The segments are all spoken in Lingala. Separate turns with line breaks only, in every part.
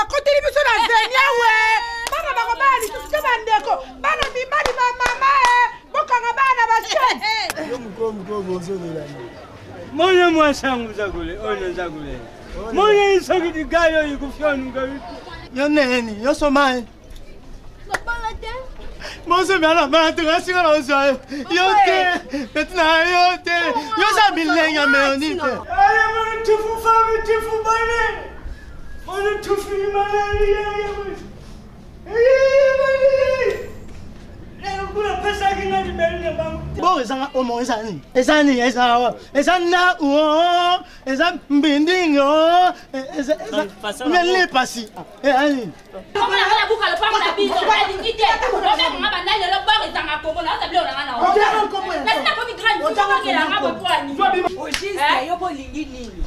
bakoteli biso na zenia we bana bakobali tuske bandeko bana mibali bamama bokanga bana bashene
Mona mwasangu zakule ono zakule Mona isogidi gayo ikufyonu ngawi
Yo neni yo somai Mose me ala mate ngasi ngala usayo yote betna yote yo sa bilenga me onite
Aye mona tufu fami tufu bane Mona tufu imale ya kuna pesa kina di beli bang
Bo ezanga omo ezani ezani ezawa ezana uo ezan bindingo eza nele pasi ani
Comment on a bouclé le pain de la bise, on a dit idée. On a même un bandage de l'autre bord et dans la coco, là, ça bleu, on a un an. Laisse la pomme grande, on t'a manqué la rabe pour la
au juste yo bo lingi nini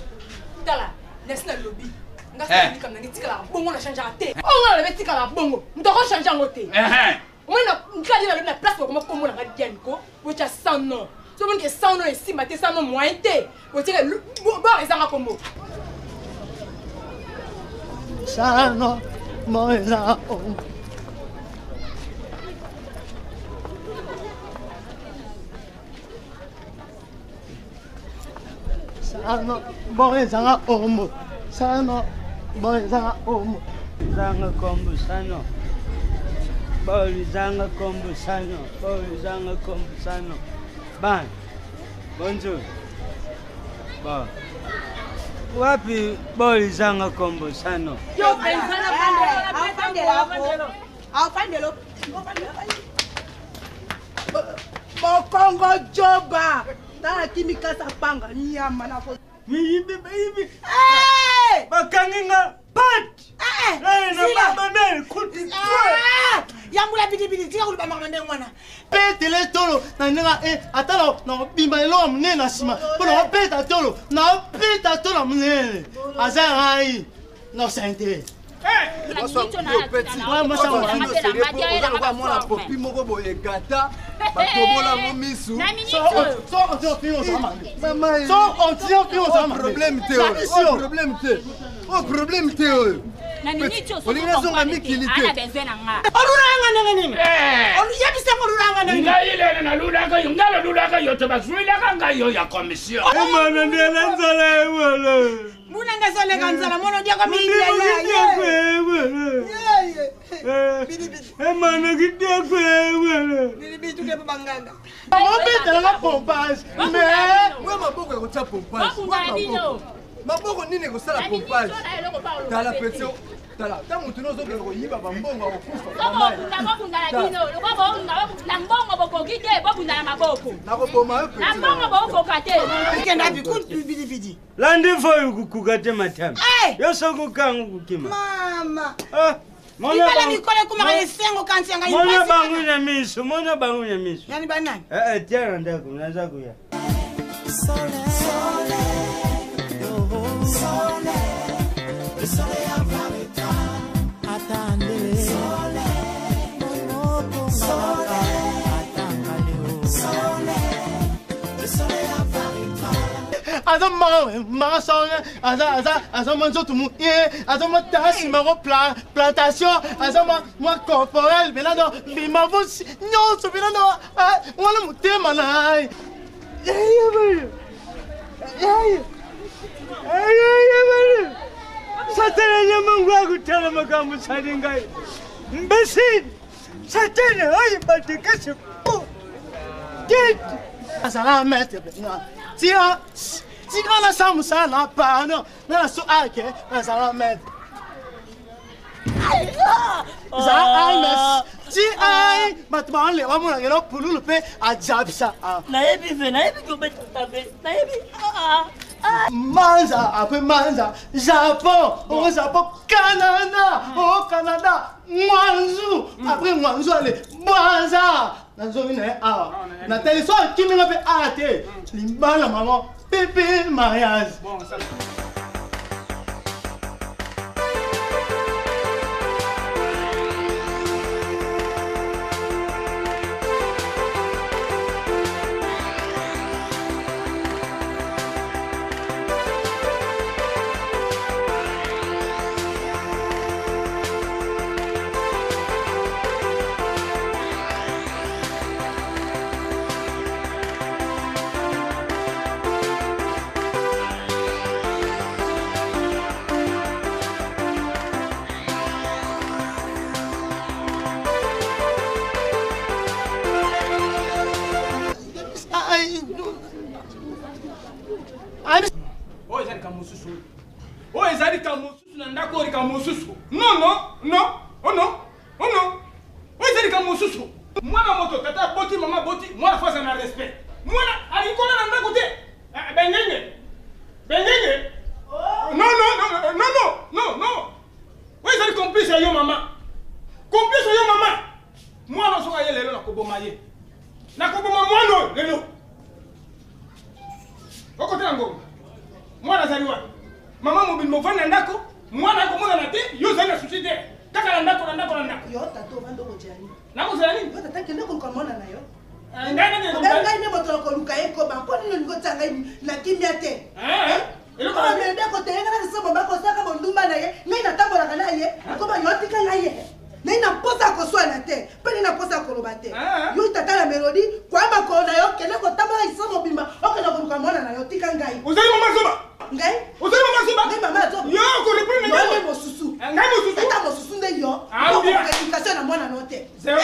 tala national lobby ngasa ni kamna ngitikala bongo na changer te on a le betikala bongo ndoko changer ngote moi na ngadi na place ko mo na ngadi ko wecha 100 non so bon que 100 non ici maté 100 non moins te wecha bo ezanga kombo
Sano moina Sano moina omo Sano moina omo
Zanga kombu sano Boli zanga kombu sano Boli zanga kombu sano Ban Bonjour Ba Wapi boli zanga kombu sano
yo pensana pandelo Mokongo joba tala kimika sapanga nyama na fo
Miyibi Bakanginga pat na baba nel kuti
yambula bidibidi tia kulba mamande ngwana
Petele tolo na nga atalo na bimba lo mne na sima polo peta tolo na peta tolo mne azai no sente
Munanga sole kanzala mono dia kwa mingi ya
Emana gidia kwe
Bibi tuke banganga
Mobeta la pompage mais
Moi maboko ya kotia pompage maboko nini kosala pompage tala petit tala tango tunozo ke koyiba bambongo akufa
Landi foyu kukugate matami Yoso kukangu kukima
Mama
Mona
Mona
bangunya miso Mona bangunya miso
Yani banani
Tiara ndako unaza kuya
Aza magasonga aza manzo tumu aza matasi maro plantation aza moi corporel belado bimavo nyonso belado wana mutema nai
Satana nyamangu akutala makambo saringai Mbesi Satana ayi batikasi Get
Azala mete Tia Tika na samusa na pano na so ake azala mete Zara Ti ai matman le wa mona ngelo pululu pe ajabisa
Na ebi ko betabe na ebi
Manza après Manza Japon au Japon Canada au Canada Mwanzu après Mwanzu allez Mwanza nazo ine na téléso kimi ngabe ate limbala maman Pepe mariage bon ça
Oh, ezali kamosusu na ndako ori kamosusu. Non, non, non. Oh non. Oh non. Oh, ezali kamosusu. Mwana moto tata boti mama boti, mwana fasa na respect. Mwana alikola na ndako te. Bengenge. Bengenge. Non, non, non, non, non, non, non. Oh, ezali complice yo mama. Complice yo mama. Mwana soka ye lelo na koboma ye. Na koboma mwana lelo. Okote ngo. Mwana zali wapi? Mama mobile mofana ndako, mwana ko mona na te, yo zali na succès te. Kaka na ndako.
Yo tato bando ko jani.
Na ko zali?
Yo tata kende ko mona na yo.
Ngai
ne moto ko luka eko ba ko ni ngo tsanga na kimia te.
Elo
ko me ndako te ngana se bomba ko saka bondumba na ye, ngai na tambola kana ye, ko ba yo tika na ye. Ngai na posa ko swana te, pe ni na posa ko loba te. Yo tata la melodi, kwa ba ko na yo kende ko tambola isomo bimba, o kana ko luka mona na yo tika ngai.
Ozali mama soba.
Ngai?
Ozali mama soba.
Ngai mama soba.
Yo ko le prendre
ngai. Yo mo susu.
Ngai mo susu.
Tata mo susu nde yo.
Ko
ko éducation na mwana no te.
Zero.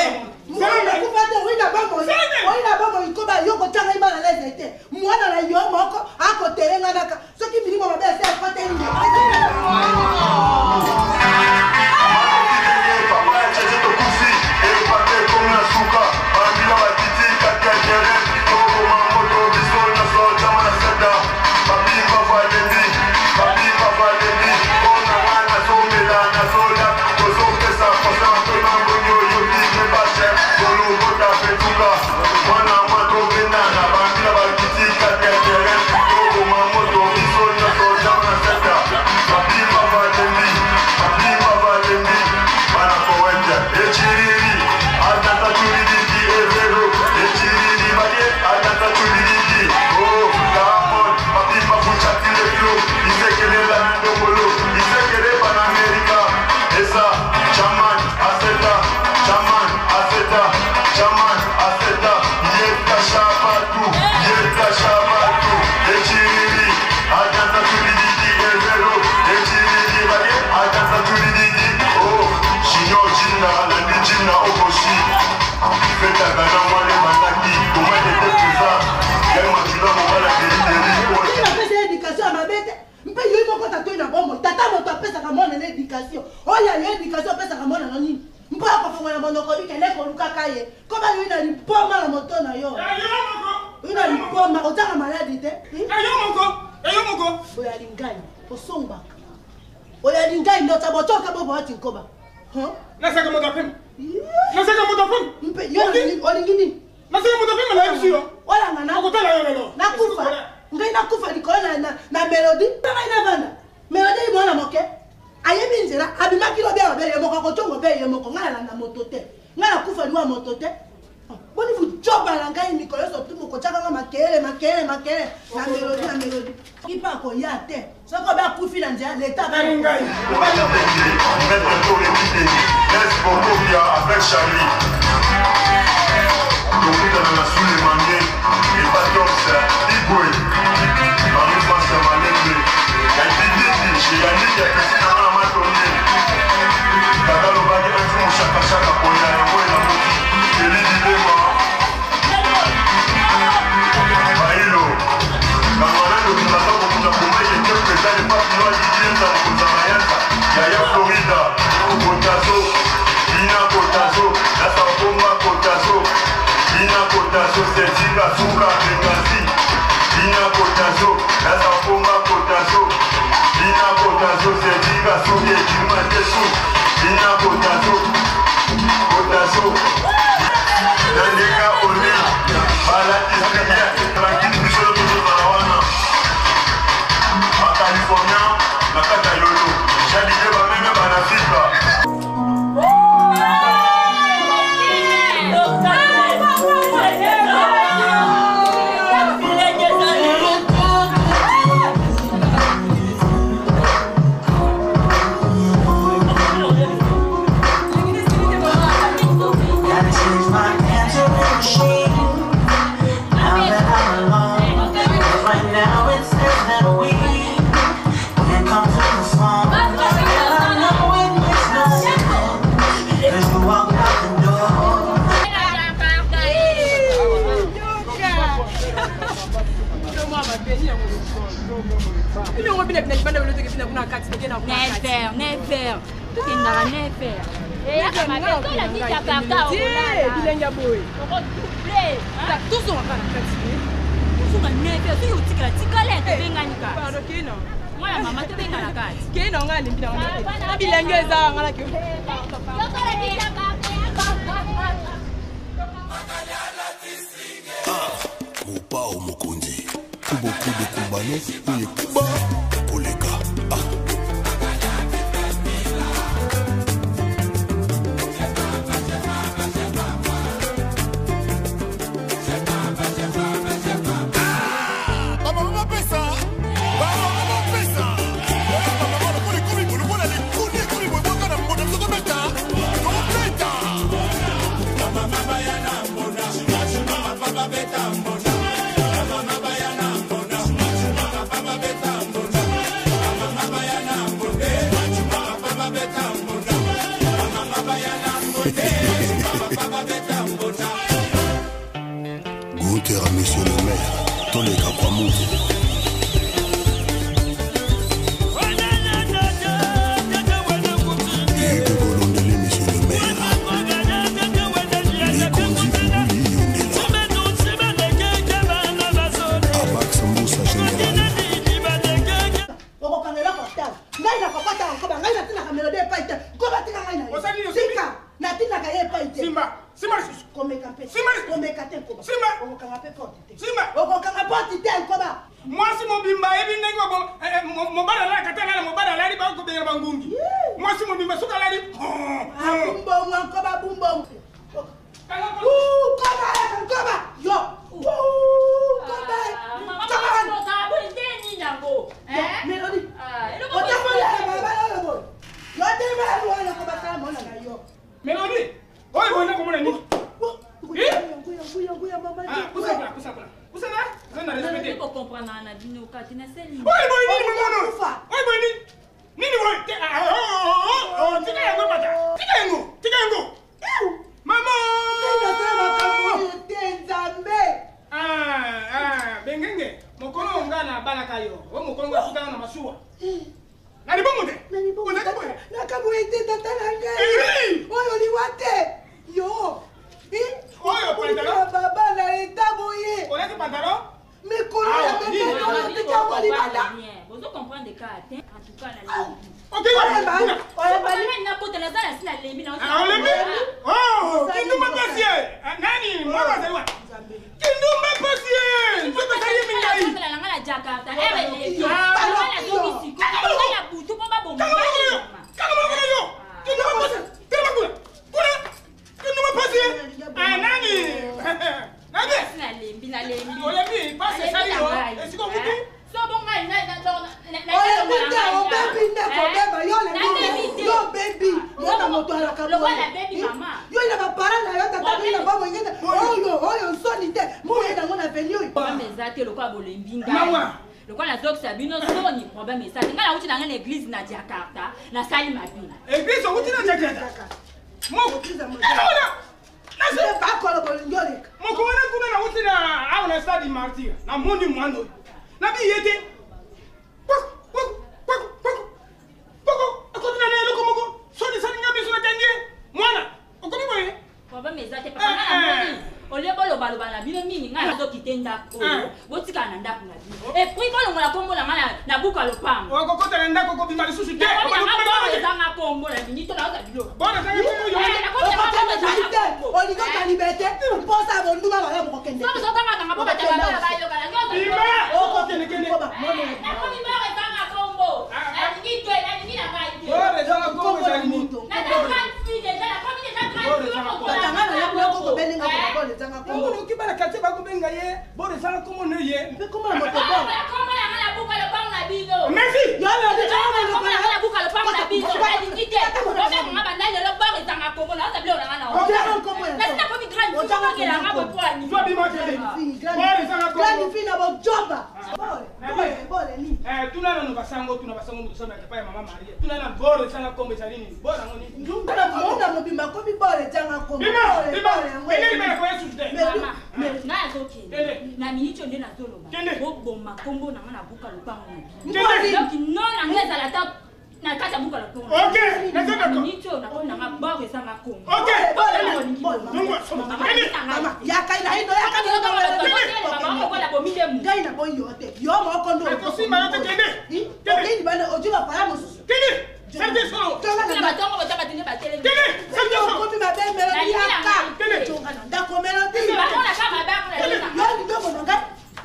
Mwana ko ba te wina ba mo. Wina ba mo ko ba yo ko tanga imala leze te. Mwana na yo moko ako terenga naka. Soki milimo mabe se afate nje. Oya yo éducation pesa ka mwana nani mpo ya kofongola monoko bikele ko lukaka ye koba yo ina lipoma na moto na yo ina lipoma otanga maladi te
ayo moko
oya lingai osombaka oya lingai ndo tabotoka bobo ati nkoba
nasaka moto pema nasaka moto pema
mpe yo olingini
nasaka moto pema na yusio
wala ngana
okotala yo lelo
nakufa ngai nakufa likona na melody ngai na bana melody mwana moke ayebi nzela abimaki lobe abele moko kotongo be ye moko ngala na moto te ngala kufa liwa moto te boni fu joba la ngai mikolo so tu moko chaka makele na melodi ipa ko ya te soko ba kufi na nzela leta ba
ngai
avec Charlie donc dans la sous les maniers et pas comme ça Igwe Marie Passa Malembe Yaitidi chez Yannick Yakisina Matomé Kaka Lobagi Antumo Shaka Poya Yamoy Namoki Eli Dilema Bailo Kamana Lokimata Bokuta Kumai Yeke Pesa de Papino Adikienza Mkuzamayanza Yaya Florida Kotazo Lina Kotazo Nasa Bomba Kotazo Lina Kotazo Setika Suka Bengasi Lina Kotazo Nasa Bomba Kotazo Lina Kotazo Setika Suke Kimatesu Lina Kotazo Kotazo Nandeka Oli Bala Iskaya Tranquille Bisolo Toto Zarawana A California Nakata Yolo Jadide Bameme Banafika
Il on vient de venir le truc qui n'a pas carte qui n'a pas
never. Tout est dans never. Et à ma maison la vie à Jakarta au
Bilenga boy.
Ça tout son va la carte. Tout son never. Tu uti la tikale te benga nika.
Pardon kino.
Moi la maman te benga la carte.
Kino ngali mbina ngala. Bilenga za ngala kyo.
Mopao Mokondi, beaucoup de Kumbano, oui, Kuba, Poleka. Gunther, monsieur le maire, tous les Kakwamoutou.
Moi si mon bimba ebi nengo mon bada la katana mon bada la riba ko be bangungi. Moi si mon bimba suka la ri.
Bumbo nkoba bumbo. Koba yo. Koba. Melody.
Melody. Oi bona como nani.
Je peux comprendre na bino kati na seli.
Oi boy ni mono. Oi boy ni. Nini boy. Tika yango. Mama. Bengenge. Mokono ngana bana kayo. O mokono ngafika na masuwa. Nani bongo de?
Nani bongo. Nakabuete tatalanga. Oyo liwate. Yo.
Oyo pantalon.
Baba na etaboye.
On a des pantalons?
Mais comment
vous comprenez des cartes, en tout cas la lembi.
Ok, oh, Kinduma Passier. Nani, moi je vois. Kinduma Passier. Je peux aller mingai.
La Jakarta, elle est la domicile. La boutou pour ma bombe.
Kinduma Passier. Ah nani.
La lembi.
Olembi, passe ça yo. Est-ce qu'on vous dit?
So bon ngai na
Nabi yete. tunana no basango musoma ke pa mama Maria tunana bore sana kombe salini bora ngoni
ndungana mona mobimba ko bibore janga ko
bima ko yesu te
mama na zoki na minicho nde na toloba boboma kombo na ngana buka lupango na donc non angeza la tap na kata buka lupango
okay na tata ko
minicho na kona ngabore sana kombo
okay
mama yakaina hindo yakaina
mama ko la bomide mu
ngai na boyote yo mo kondo
ko sima yote kende
kende bana ojuba para mususu
kende sante solo
kala matongo botaba tine ba tele
kende sante solo
ko ma be melodi yaka kende chonga na ndako melodi
ba kona kama ba kona
yo ni dogo nanga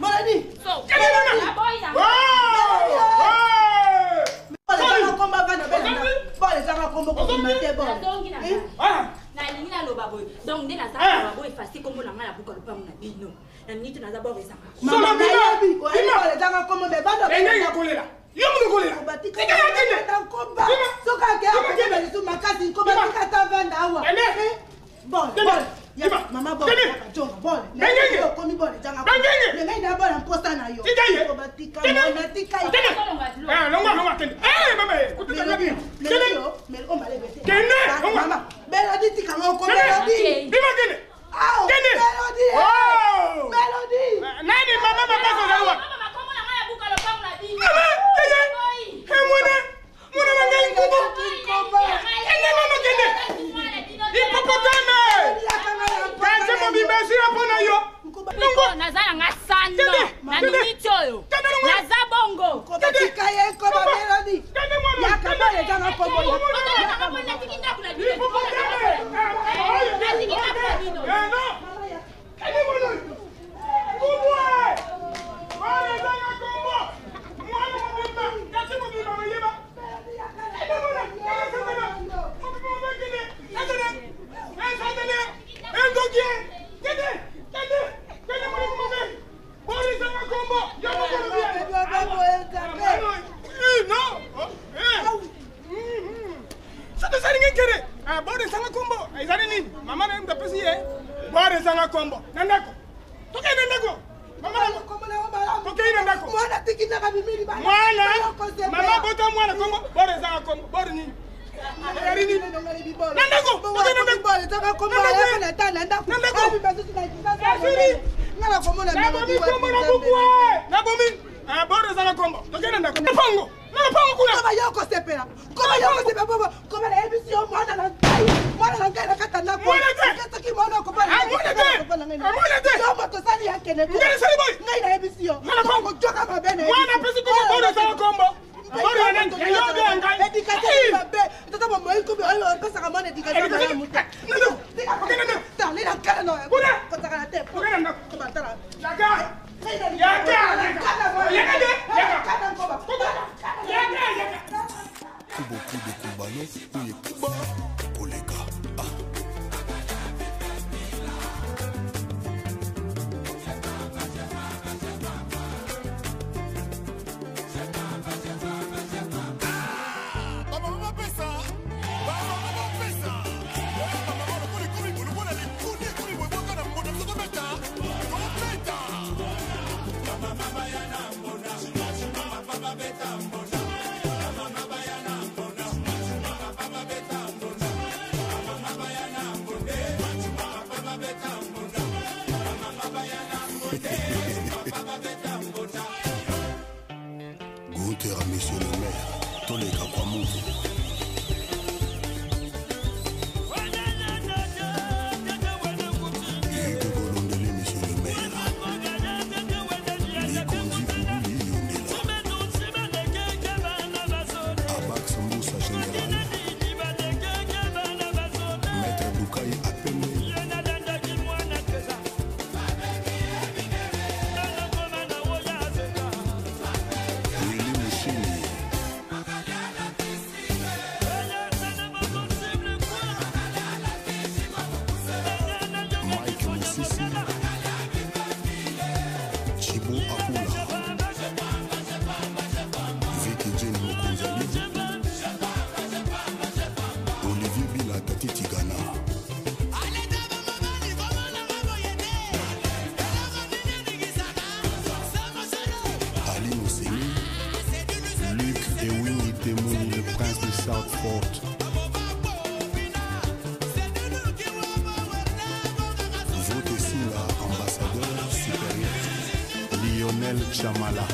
melodi
so
kende mama
boya
Bole komba bana bana bole zanga kombo ko mate bole
na lingi na loba boy donc ndena za loba boy fasi kombo na ngala buka lupango na bino na nito na za boy zanga
mama nayebi ko bole zanga kombo be bana
enga kolera yo mu kolera
batika na komba soka ke ako be bisu makasi ko batika tavanda awa bole ya mama bole jonga bole nenga ko mi bole zanga nenga ina bole mposta na yo ko batika na tika
longa kende mama kutuka ngapi kende
mel o male bete
kende
mama melodi tika ngoko melodi
bima kende kende
melodi
nani mama so zawa
mama kombo na ngala buka lupango na bino
mwana mangai kubo kende mama kende ipopotame kanje mo bimesi apona yo
Niko nazala ngasando na ninicho yo naza bongo
ko batika ye ko ba melodi yakabale janga kombo
Gunther, monsieur le maire, Toleka Kwamutu. not faute. Vote ici l'ambassadeur supérieur, Lionel Chamala.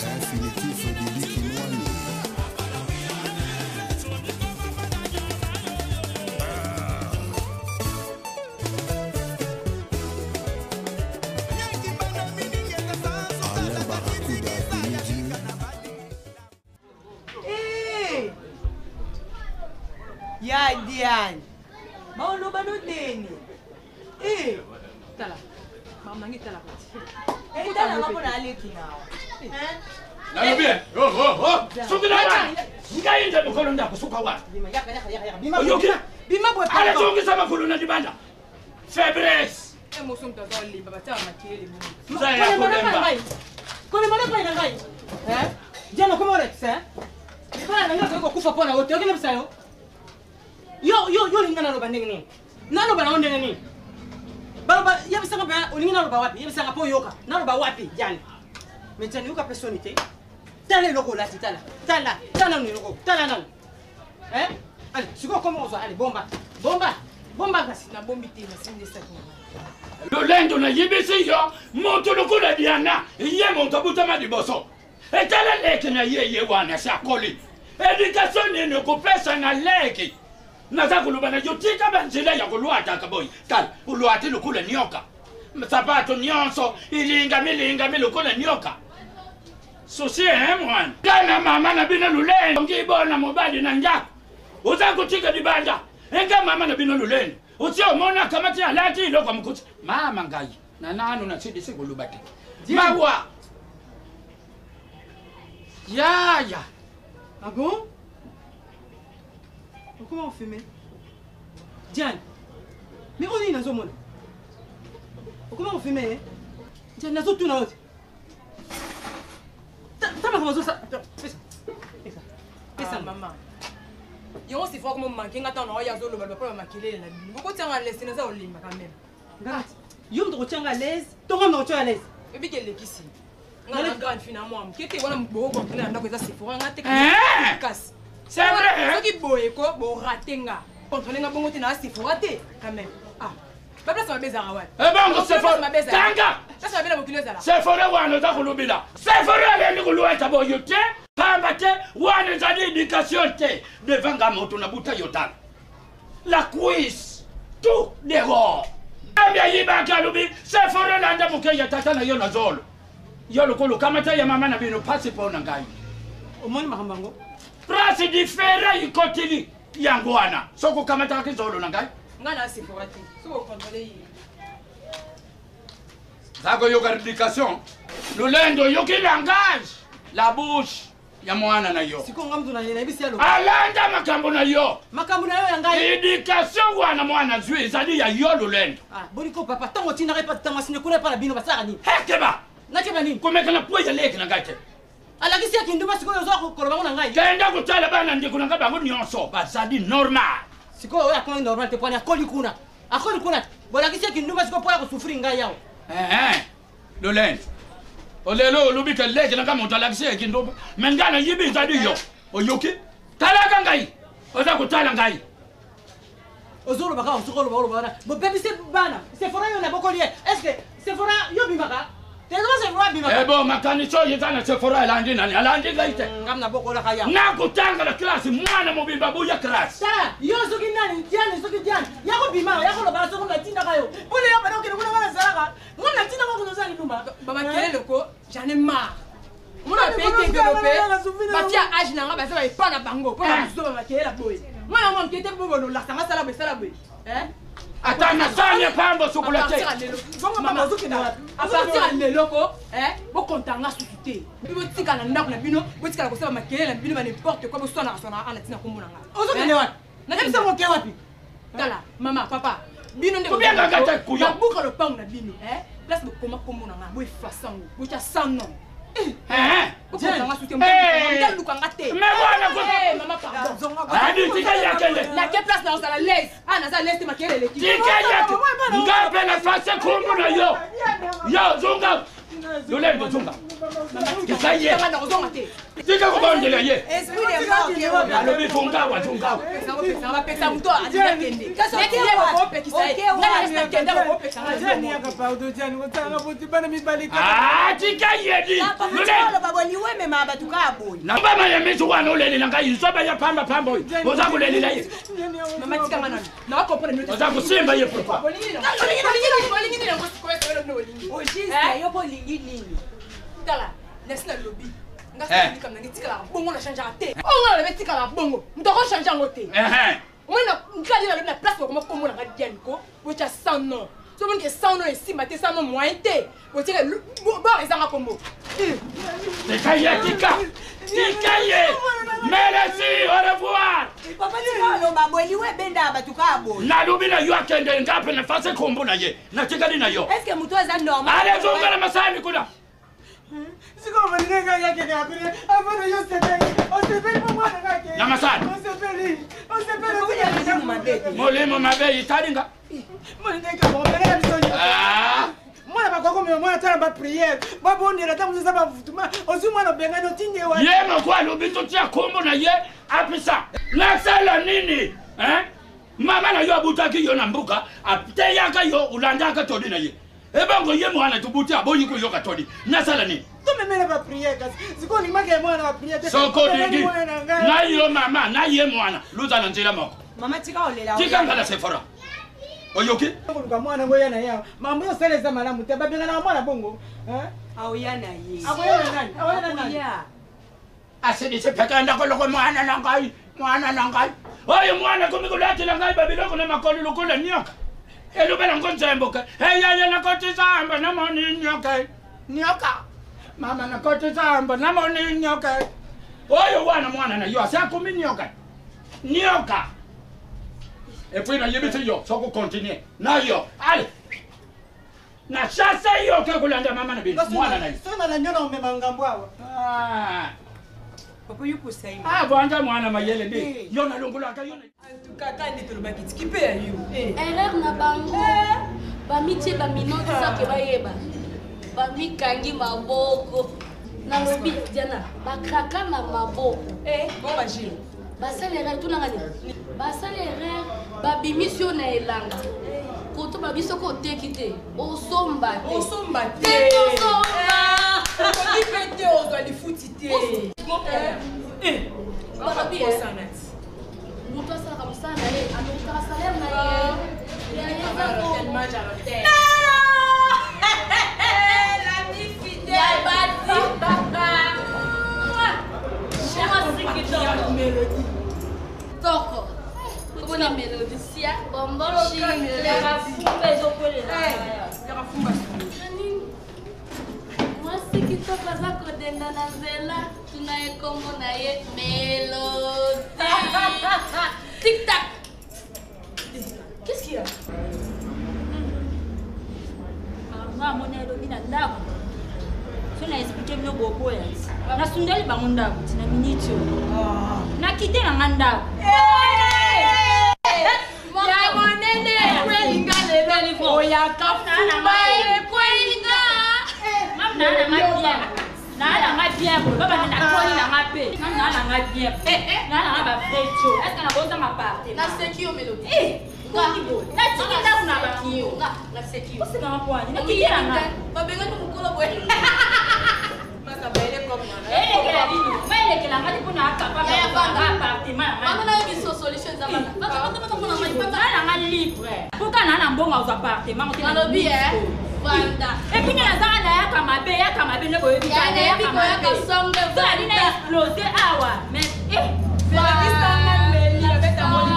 Infinitif Didi Kinwani.
Ya Diane. Mau lo bano deni.
Tala. Mam nangi tala pati.
Tala ngapo na aleki nawa.
Na bien. Oh. Sukina wa. Ngai nje mkono ndako suka wa.
Bima.
Oyoki.
Bima boy.
Ala tungi sama kulu na dibanda. Faiblesse.
Emotion mtazo limba bata makele mu.
Sasa ya kulemba.
Kone mana kwa ngai. Jana kama rex Bana nanga ko kufa pona wote. Okina bisayo. Yo lingana lo bandenge ni. Nalo bana onde ni. Baba yabisanga ba olingana lo ba wapi? Yabisanga po yoka. Nalo ba wapi jana? Metani yoka personite. Tala loko la tala. Tala ni loko. Tala nan. Allez, siko comment on allez bomba. Bomba kasi
na bombi te na sinde sa ko.
Lolendo na yebisi yo monto loko la diana. Ye monto butama di boso. Etala leki na ye wana sa koli. Education ni ne ko pesa na leki. Naza kulubana yotika banzila ya kuluata kaboy. Tal, uluati lukula nyoka. Sapato nyonso, ilinga milukula nyoka. Susi mwana. Kana mama na bina luleni. Ngibona mobali na njako. Uza kutika dibanda. Enga mama na bina luleni. Usio mona kamati alati iloko mkuti. Mama ngai. Na nanu na chidi siku lubati. Mawa. Ya.
Ah bon? Comment on fait, Diane, mais on est dans un monde. Comment on fait, Diane, nous sommes tous dans l'autre. T'as pas commencé ça? Fais ça,
maman. Yo, c'est fort comme manquer. Attends, il y a zolo, mais pas maquiller la vie. Pourquoi tu as laissé nous au lit, quand même?
Yo, tu retiens à l'aise. Ton homme retiens à l'aise.
Et puis qu'elle est ici. On a une grande finalement. Qui était voilà, beaucoup comme ça, donc ça c'est fort. On a technique. Casse.
C'est vrai.
Ce qui boye quoi, bon ratenga. Contrôler na bongo tina c'est fort raté quand même. Ah. Pas place ma beza ouais.
Eh ben c'est fort. Tanga.
Ça ça bela bokilo zala.
C'est fort wana za kulubila. C'est fort ale ni kulueta boyote. Pambate wana za éducation te. Devanga moto na buta yotala. La cuisse tout dehors. Ambia yiba kalubi. C'est fort landa mukeya tata na yo na zolo. Yo lokolo kamata ya mama na bino passe pour na ngai.
Omoni makambango.
Prasi difera ikotili yangu wana. Soko kamata kizolo na ngai.
Ngana c'est fort raté. Soko contrôler.
Zako yo éducation. Lulendo yo ki langage. La bouche ya mwana na yo.
Siko ngamdu na yena ibisi yalo.
Alanda makambo na yo.
Makambo na yo ya ngai.
Éducation wana mwana zwi zali ya yo lulendo.
Ah, boniko papa tango tina repa tango sine kule pa na bino basara ni.
Hekeba.
Nakeba nini?
Komeka na poya leki na ngate.
Alakisi yaki nduma siko yozo koloba na ngai.
Kenda kutala bana ndi kuna ngaba ngoni nyonso bazadi normal.
Siko oya kwa normal te pwani akoli kuna. Akoli kuna. Bolakisi yaki nduma siko poya kusufuri ngai yao.
Lulendo. Olelo lubika leki na kama utalakisi yaki nduma. Mengana yibi zadi yo. Oyoki. Talaka ngai. Oza kutala ngai.
Ozolo baka osokolo ba oloba na. Bo bébé c'est bana. C'est fora yo na bokoli. Est-ce que c'est fora yo bimaka?
Ebo makanicho yezana sefora alandi nani alandi gaite
ngamna bokola kaya
na kutanga la klasi mwana mobimba buya klasi
sala yo soki nani Diane soki Diane yako bima yako lo bala soko natinda kayo pole yo bana okele kuna salaka ngona tinda ko kuzoza ndumba
baba kelele ko j'en ai marre mona pete développé batia âge nanga baza ba epana bango po ba zo ba kelela boy mwana mwa mkete bobo lo la sanga sala boy
atana sanya pambo sukulate
mama zuki na wapi a partir à leloko bo kontanga susute bo tika na ndako na bino bo tika ko sala makele na bino ba n'importe quoi bo sona sona ana tina komuna nga
ozoki ne wapi na kisa mo ke wapi
tala mama papa bino ndeko
bien ngata kuyo
buka lo pangu na bino place bo koma komuna nga bo fasango bo cha sanno kontanga susute mo ndaluka ngate
me wana ko
mama pardon
adi tika yakele
na ke place na osala laisse ana za laisse makele le
tika yakele ngape na face komuna yo zunga
Lolé de Tunga. Kikaye. Tika ko ba ndele ye.
Esprit de mort.
Alobi Tunga wa Tunga.
Ça va pesa mto adina kende. Kaso kende ko pekisa. Ngala sta kende ko pekisa.
Jani akapaudo jani ngotanga boti bana mibalika.
Ah, kikaye di. Lolé.
Baboni weme mabatu ka boy.
Na baba ya mitu wa nolele nanga yisoba ya pamba pamba. Oza kulelela ye.
Mama tika manana. Na wako pona mtu.
Oza kusimba ye papa.
Ojisa yo bolingi nini? Tala, laisse la lobby. Ngasi comme nani tika la bongo na changer te. On la tika la bongo. Mtoko changer ngote. Mwana nkadi la place ko kombo na ngadiani ko. Bocha sans nom. So bon que sans nom ici maté sans nom moyen te. Bocha bo ezanga kombo.
Kikaye tika. Kikaye. Merci, au revoir.
Papa tika lo baboli we benda batuka bo.
Na lubi na yo akende ngape na fase kombo na ye. Na tikali na yo.
Est-ce que muto eza normal?
Ale zonga na masani kuna.
Siko maninga yake ngapire. Afana yo sepeli. O sepeli mwa na ngake.
Na masani.
O sepeli. O sepeli.
Kuja mu mabete.
Molimo mabe italinga.
Maninga ko mbele bisonyo.
Ah.
Mwana bakoko me mwana tala ba prière. Babo ndira tamu za ba vutuma. Ozu mwana benga no tinde wa.
Ye makwa lubi totia kombo na ye apisa. Na sala nini? Mama na yo abutaki yo na mbuka, apite yaka yo ulanda ka todi na ye. Ebango ye mwana tubuti aboyi ko yo ka todi. Na sala nini?
Tumemele ba prière kasi. Siko ni make mwana ba prière.
Soko dingi. Na yo mama, na ye mwana. Luza na njira moko.
Mama tika olela.
Tika ngala sefora. Oyoki?
Kwa mwana ngoya na yao. Mambo yo seleza malamu te babinga na mwana bongo.
Aoyana ye.
Aoyana nani? Aoyana nani?
Asidi sepeka ndako loko mwana nangai. Mwana nangai. Oyo mwana kumikulati nangai babiloko na makoli lukule nyoka. Elubela ngonzemboke. Ya nakoti zamba namoni nyoka. Nyoka. Mama nakoti zamba namoni nyoka. Oyo wana mwana na yo asakumi nyoka. Nyoka. Et puis na yebite yo soko continue. Na yo. Allez. Na chasa yo ke kulanda mama na bi. Mwana na yo.
Sona na nyona umemangambo awa.
Papa yuko saima.
Bwanga mwana mayele bi. Yo na lungula ka yo.
Kaka ndi to bakiti kipe ya yo.
Erreur na bango. Ba mitie ba minoti sa ke ba yeba. Ba mikangi maboko. Na lobi Diana, ba kraka na maboko.
Bon ba jile.
Ba salere tout na ngani. Ba salere ba bimisio na elanga. Koto ba biso ko tekite. Osomba te.
Osomba te.
Osomba.
Ko pete ozo li futite.
Ba bi sanat. Muto sala comme ça na ye, ameka salaire na ye. Ya ya ba ko.
Tellement j'arrête.
La vie fidèle. Ya ba
Mélodie.
Toko. Comment la mélodie? Sia, bonbon, chine. Moi, c'est qui te passe à côté de la zela. Tu n'as comme on a mélodie. Tic-tac.
Qu'est-ce qu'il y a?
Maman, mon élodie n'a pas. Je n'ai expliqué mieux beaucoup. Na sundeli bangonda tina minitio. Na kite na nganda.
Ya monene kwelinga lelo fo ya kafuma
kwelinga. Mam na ngabia. Na ngabia ko baba na koli na ngape. Na ngabia. Na ba frecho. Est-ce que na boza ma parte?
Na sekio melodi.
Na tikita kuna ba kiyo.
Na sekio.
Sika ngapwani. Na kite na nganda.
Babenga tu mukolo bwe. Masa baile comme ça.
Mais que la ngadi kuna akapa ya banga appartement.
Mama na yo biso solution za bana. Bata kuna mai papa.
Na ngadi libre. Pourquoi na mbonga aux appartements?
Malobi Vanda.
Et puis na za na ya kama be ne boyebi.
Ya kama be songe
va ni na exploser awa. Mais
Vanda meli avec ta moni.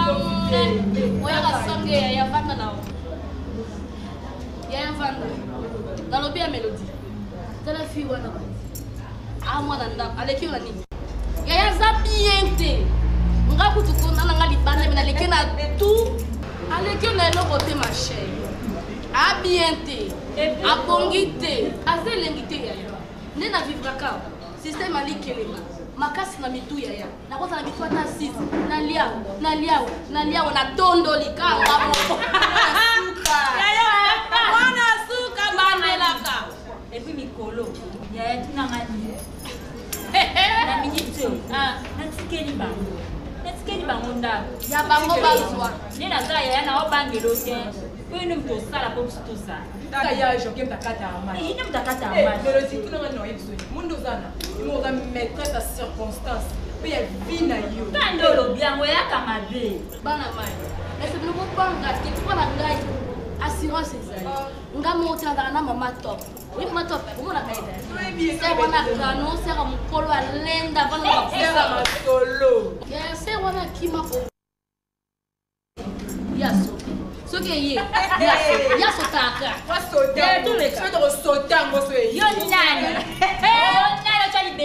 Oya ka songe ya Vanda na. Ya Vanda. Nalobi ya Melody. Tala fi wana ba. Ah mwana ndako aleki na nini? Ya za bien te. Nga kutukona na ngali bana mina leki na tout. Aleki na eloko te ma chère. A bien te. A bongi te. A zelengi te ya. Ne na vivra ka. Système ali kelema. Makasi na mitu ya. Na kwanza na mitu ata 6. Na liao na tondo likanga moko. Suka. Wana suka bana elaka. Et puis
Colo. Il y a tout dans la nuit. La minute. Natikeli bango. Natikeli bango ndako.
Ya bango bazwa.
Ni na za ya na obangelo te. Ko ino mtosala ko mtosa.
Ndaka ya joke mtakata amani.
Ino mtakata amani.
Pero si tu n'as pas besoin. Mundo zana. Mo ga maîtresse à circonstance. Puis ya vina yo.
Kandolo bien ya kamabe.
Bana mai. Est-ce que nous pouvons pas que tu prends la gagne assurance ezali. Ngamo otanga na mama top. Oui mama top. Comment la gagne? C'est wana grano, c'est un mokolo alenda bana ba.
C'est ma solo.
Ya c'est wana kima ko. Yaso. Soki ye. Yaso taka.
Wasoda.
Tu le
fais de sauter ngo so
Yo nani. Nani chali be.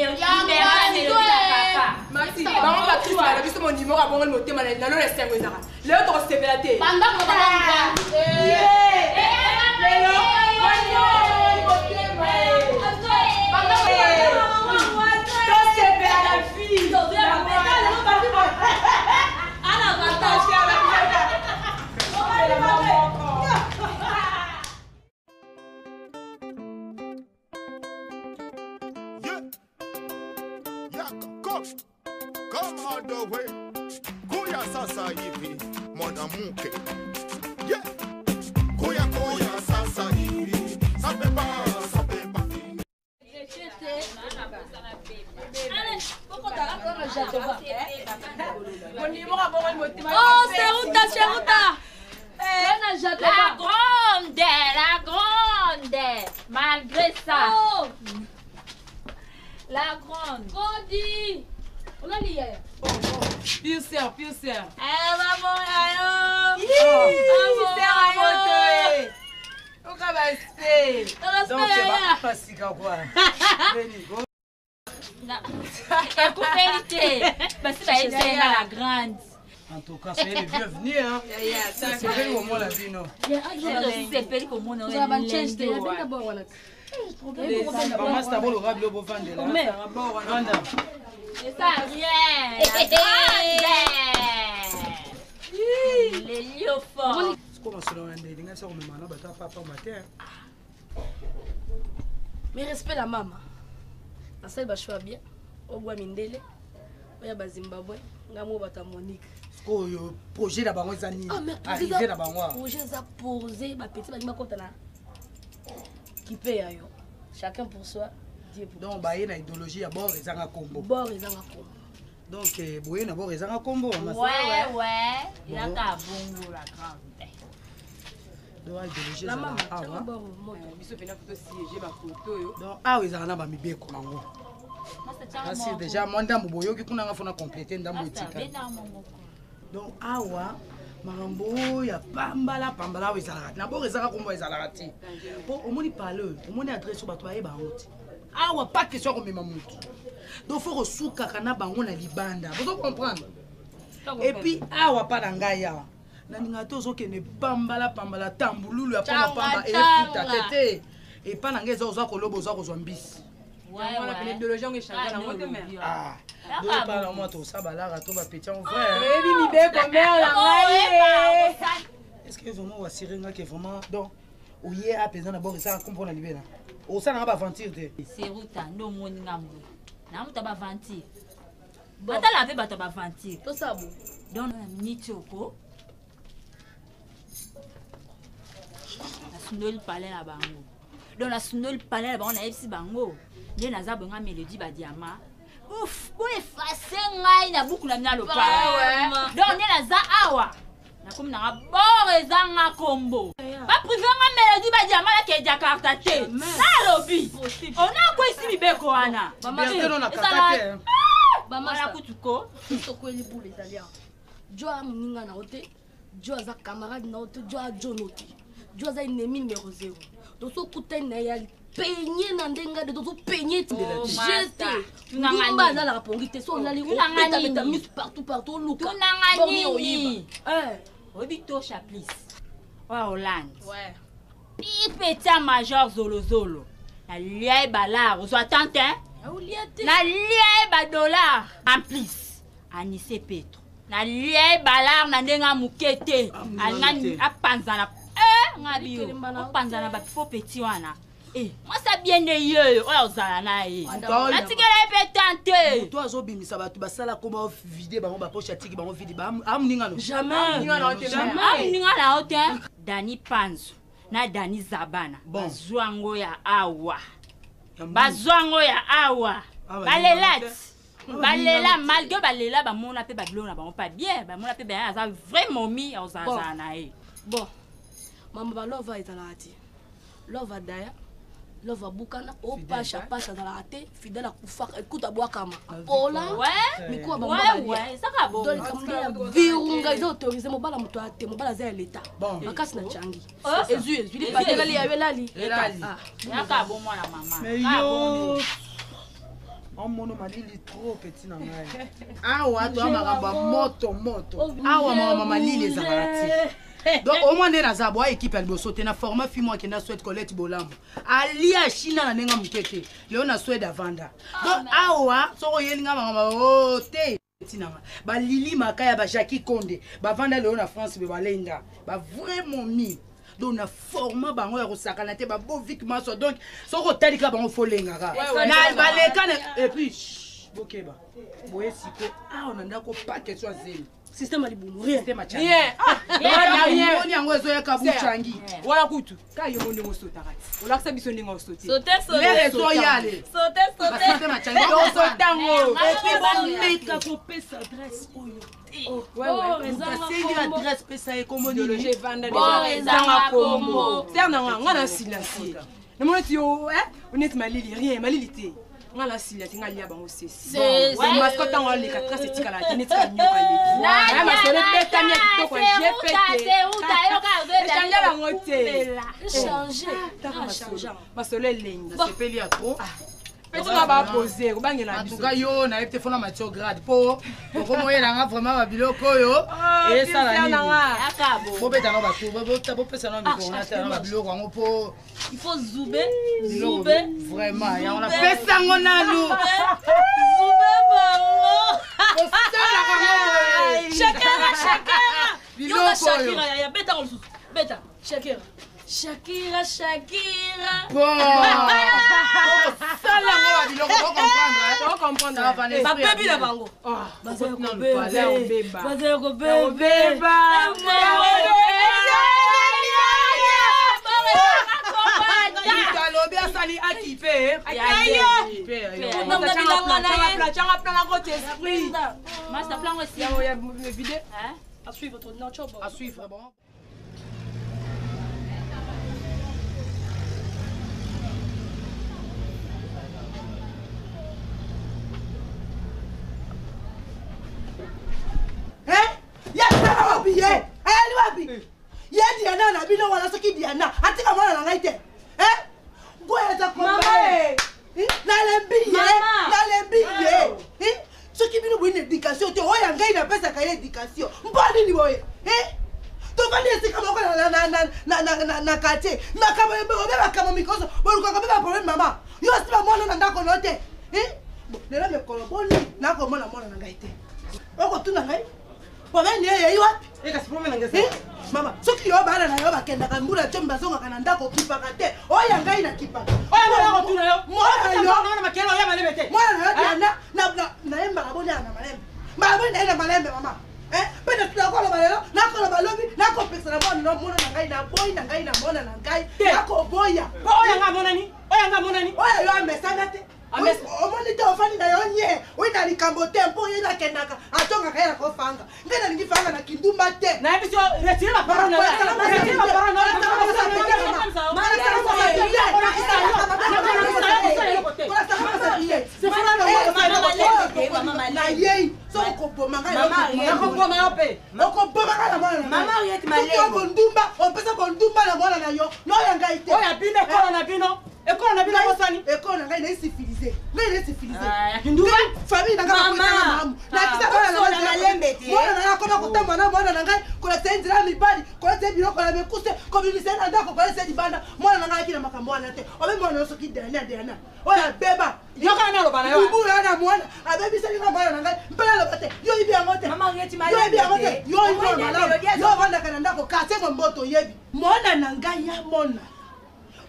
Maxi, bango ba tu ala biso mon numéro a bongo motema na lo rester ngo ezaka. Leo to sepela te.
Banda ko ba.
Come all the way. Kuya sasa hivi mwanamke. Yeah. Kuya sasa hivi. Sabeba.
Oh, c'est Ruta, c'est Ruta.
La grande, malgré ça.
Oh.
La grande.
Cody. On a lié.
Pure sœur.
Maman, ayo.
O ka ba stay.
Donc c'est pas facile quoi.
C'est la grande.
En tout cas, soyez les bienvenus, hein. C'est vrai au moins la vie, non.
C'est peri comme on
Ça va changer.
Comment c'est d'abord le rab le beau vendre là. Vanda.
C'est ça, rien. Les lieux forts.
Comment c'est dans l'année? Il y a ça comme maintenant, bah t'as pas matin.
Mais respect la maman. Na sai ba shwa bien. Obwa mindele. Oya ba Zimbabwe. Ngamo bata Monique.
Ko yo projet la bango zani. Arrivé la bango.
Projet za poser ba petit ba ngima kota na. Qui paye yo. Chacun pour soi. Dieu pour.
Donc ba yena idéologie ya bord ezanga kombo.
Bord ezanga kombo.
Donc boye na bord ezanga kombo.
Ouais. Il a ta bongo la grande.
Donc idéologie
la maman.
Biso pena photo siéger ba photo yo.
Donc ezanga na ba mibeko nango. Merci déjà moi ndambo boyoki kuna ngafuna compléter ndambo etika. Donc awa marambo ya pambala ezalaka. Na bord ezaka kombo ezalaka ti. Po omoni parleur, omoni adresse sur bato ayeba ngoti. Awa pas question comme mamutu. Donc faut resuka kana bango na libanda. Vous comprendre? Et puis awa pa na ngai awa. Na ninga tozo ke ne pambala tambululu ya pamba efuta tete. Et pas na ngai zo kolobo zo ko zombis.
Ouais. L'idéologie on échange na moto mais.
Ah. Donc pas na moto ça balara to ba petit en frère.
Ebi mi be ko mère la ngai.
Est-ce que vraiment wa sirenga que vraiment donc oye a pesana bord ça comprendre na libena. O ça na ba aventure te.
C'est Ruta ndo moni ngambo. Na muta ba aventure. Bata la ve bata ba aventure.
To ça bon.
Donc na minute oko. Na sunol palais la bango. Donc la sunol palais la bango na FC bango. Nde naza bonga mélodie ba diamant. Ouf, pour effacer ngai na buku na mina lopa. Donc nde naza awa. Na comme na bord ezanga kombo. Ba privé nga mélodie ba diamant la ke Jakarta te. Na lobi. On a quoi ici bibeko wana.
Maman non na kakate.
Maman
la kutuko.
Soko eli boule italien. Jo a muninga na ote. Jo za camarade na ote, jo a jonote. Jo za ennemi numéro 0. Donc so kuten na ya peigner na ndenga de dozo peigner jeter tunanga na la rapongite so na li beta mis partout luka
tunanga ni obito chaplis wa Hollande
ouais
petit major zolo la lié balar on attend hein la lié ba dollar en plus anise petro na lié balar na ndenga mukete anani apanzana ngabi opanzana ba faux petit wana Moi ça bien de yeux, oh zana eh. Atikela pétante.
Toi azobimisa batu basala comment vider bango ba poche atiki bango vide ba amninga no.
Jamais. Amninga na hotel. Dani Panzo na Dani Zabana. Bazwango ya awa. Bazwango ya awa. Balela. Balela malgré balela ba mona pe ba blona ba pas bien, ba mona pe ba ça vraiment mis aux zana eh.
Bon. Maman ba lova italati. Lova daya. Lova bukana o pasha dans la tête fidèle à kufa écoute aboa kama pola
ouais
miko ba
ouais ça va bon
donc virunga ils autorisé mobala muto ate mobala za l'état makasi na changi ezu li patela li yabelali
yaka bon moi la maman
mais yo on mono malili trop petit na ngai awa to amaka moto awa mama malili ezalati. Donc au moins na zabwa équipe elle bosso te na format fi moi qui na souhaite Colette Bolambo ali a China na nenga mukeke leo na souhaite avanda donc awa soko yelinga mama o te tinanga ba Lili Makaya ba Jackie Konde ba vanda leo na France be balenga ba vraiment mi donc na format bango ya kosakana te ba beau Vic Maso donc soko talika bango folenga ka na ba lekana et puis bokeba boye siko on a ndako pas question zeli
système alibumu système
a changi rien on yango ezo ya kabuchangi
wala kutu ka yo monde mosota kati olakisa biso ndinga osoti
les ezo yale
sauter
ma changi
on sotango
et puis bon meka ko pesa adresse oyo ouais c'est l'adresse pesa e comme ni
je vanda déjà combo ternanga ngana silencieux le moment yo honnête malili rien malili te ngala silia tinga lia bango sesi c'est mascotte en les 4 c'est tika la tenite ka nyoka leki na masole peta mia kitoko GPT changer bango te changer masole lenga
sepeli ya trop
petit na ba poser kobangela
biso en tout cas yo na epte fona matio grade po ko moyela nga vraiment ba biloko yo et ça la nini
akabo
bo beta no ba ko bo pesa no mi ko na ta ba biloko ngo po
il faut zouber
vraiment ya on a pesa ngo nalu
zouber bango
ko sala ngo
Shakira
biloko
Shakira ya beta on beta Shakira
bon ça là on va dire on comprendre ça va
ba baby la bango
bazo ko bébé lobi asali akipe
non na bilanga na changa plan la côté esprit
master plan aussi
ya vidéo à suivre votre nature
à suivre bon.
Ye Diana na bino wala soki Diana atika mwana na ngai te ngoya za komba na lembi ye soki bino bo une éducation te oya ngai na pesa ka éducation mboni ni boye to vandi esika moko na quartier makamo yembe obe makamo mikoso boluka ko ba problème mama yo siba mwana na ndako note lelo me koloboni na ko mwana na ngai te oko tuna ngai Pomeni yeye wapi?
Kasi pomeni ngese.
Mama, soki yo bana na yo bakenda kambula chomba zonga kana ndako kipaka te. Oya ngai na kipaka.
Oya mwana ko tuna yo.
Mwana yo
na makelo ya malembe te.
Mwana yo na emba la bonya na malembe. Mabona ina malembe mama. Pena tunakola balelo, nakola balobi, nako pesa na mwana na ngai na boy na ngai na mwana na ngai. Nako boya.
Oya nga mona ni? Oya nga mona ni?
Oya yo amesanga te. Omoni te ofani na yo nye wina likambo te mpo ye nakendaka atonga kaya na kofanga ngena ningi fanga na kindumba te
na biso retire ma parole na retire ma parole
na yei so okoboma
mama yeti
bondumba opesa bondumba na mwana na yo noya ngai te
oya bino ekola na bino École na bila bosani.
École na ngai na civilisé. Ngai na civilisé.
Kinduma
famille na ngai na mamu. Na kisa bana na malembe te. Mwana na koma kutamba na mwana na ngai kola tendira mibali, kola tebiro kola mekuse, komilise na ndako kola sedi banda. Mwana na ngai kina makambo na te. Obe mwana no soki dana. Oya beba.
Yoka na loba na yo.
Bubu na mwana. Abebi sedi na mwana na ngai. Mpela loba te. Yo ibi angote.
Mama ngeti malembe.
Yo ibi angote. Yo ibi malamu. Yo vanda kana ndako kase mboto yebi. Mwana na ngai ya mona.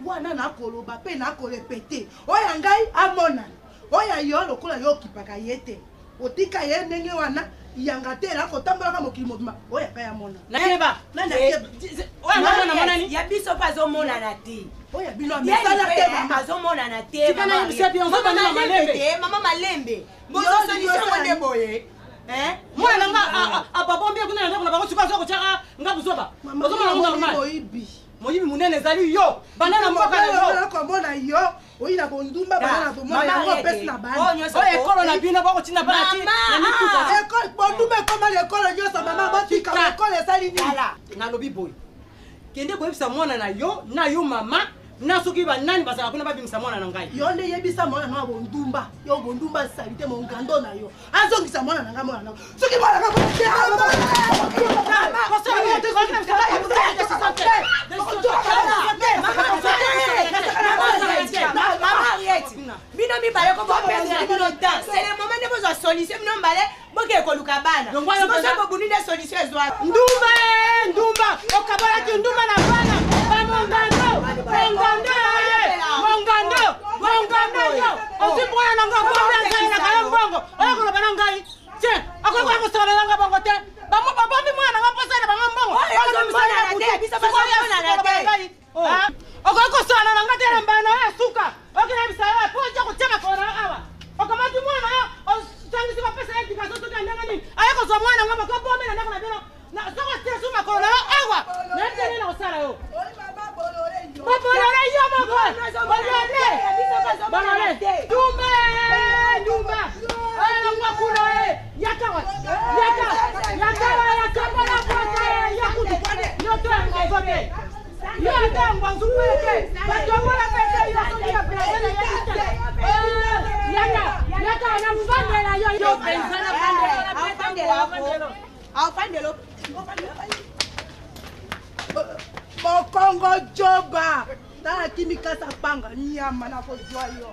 wana nakoloba mpe nakorepete oyo ngai amona oyo yo lokola yo okipaka ye te otika ye ndenge wana yanga te nakotambolaka mokili mobima oyo aka yamona
nayeba ya biso mpe azomonana te
oyo bino misala te
azomonana te mama malembe bozosolution nde boye
mwana nga apapombi kuna na bango suka soko chaka nga buzoba ozomona ngo normal moyibi munene ezali yo banana mboka yo
komona yo oyina kondumba banana komona yango pesi na bana
oyo ekolo na bino bakotinda bana ti na mituka
ekolo bondumba ekoma lekolo nyonso mama botika ekolo esali nini
nalobi boye kende koyebisa mwana na yo mama na soki banani bazala kuna babimisa mwana na ngai
yo nde yebisa mwana na bondumba yo bondumba sali te mongando na yo azongisa mwana na ngai mwana na soki mwana na
bino mibale kobopesela bino dan sele moment nde bozwa solution bino mbale boke ekoluka bana sikoso bobuni nde solution ezwa
ndumba okabolaki ndumba na bana bamongando yo ozimboya nanga komeazainaka yo mbongo oyakoloba na ngai te akokoya kosokolelanga bongo te babomi mwana nanga mposana bango mbongo okoki kosola na nga te na mbana oyo suka okinabisa yo po oja kotia makolo na yo awa okamati mwana yo osangisi bapesa ye edikasio soki andenge nini aye kozwa mwana nga makobomi na ndako na bino soko tia su makolo na yo awa naetene na kosala yo babolole yo moko bolole ndumba oyo nangwa kuna ye yakawa yakabona kwata yakutu yotoyangozote yotangwa nzupeke batobola pete yosokia plazana yekite yaka na mvandela yo
aufandelo
mokongo joba tala kimikasa panga nyama na kozwa yo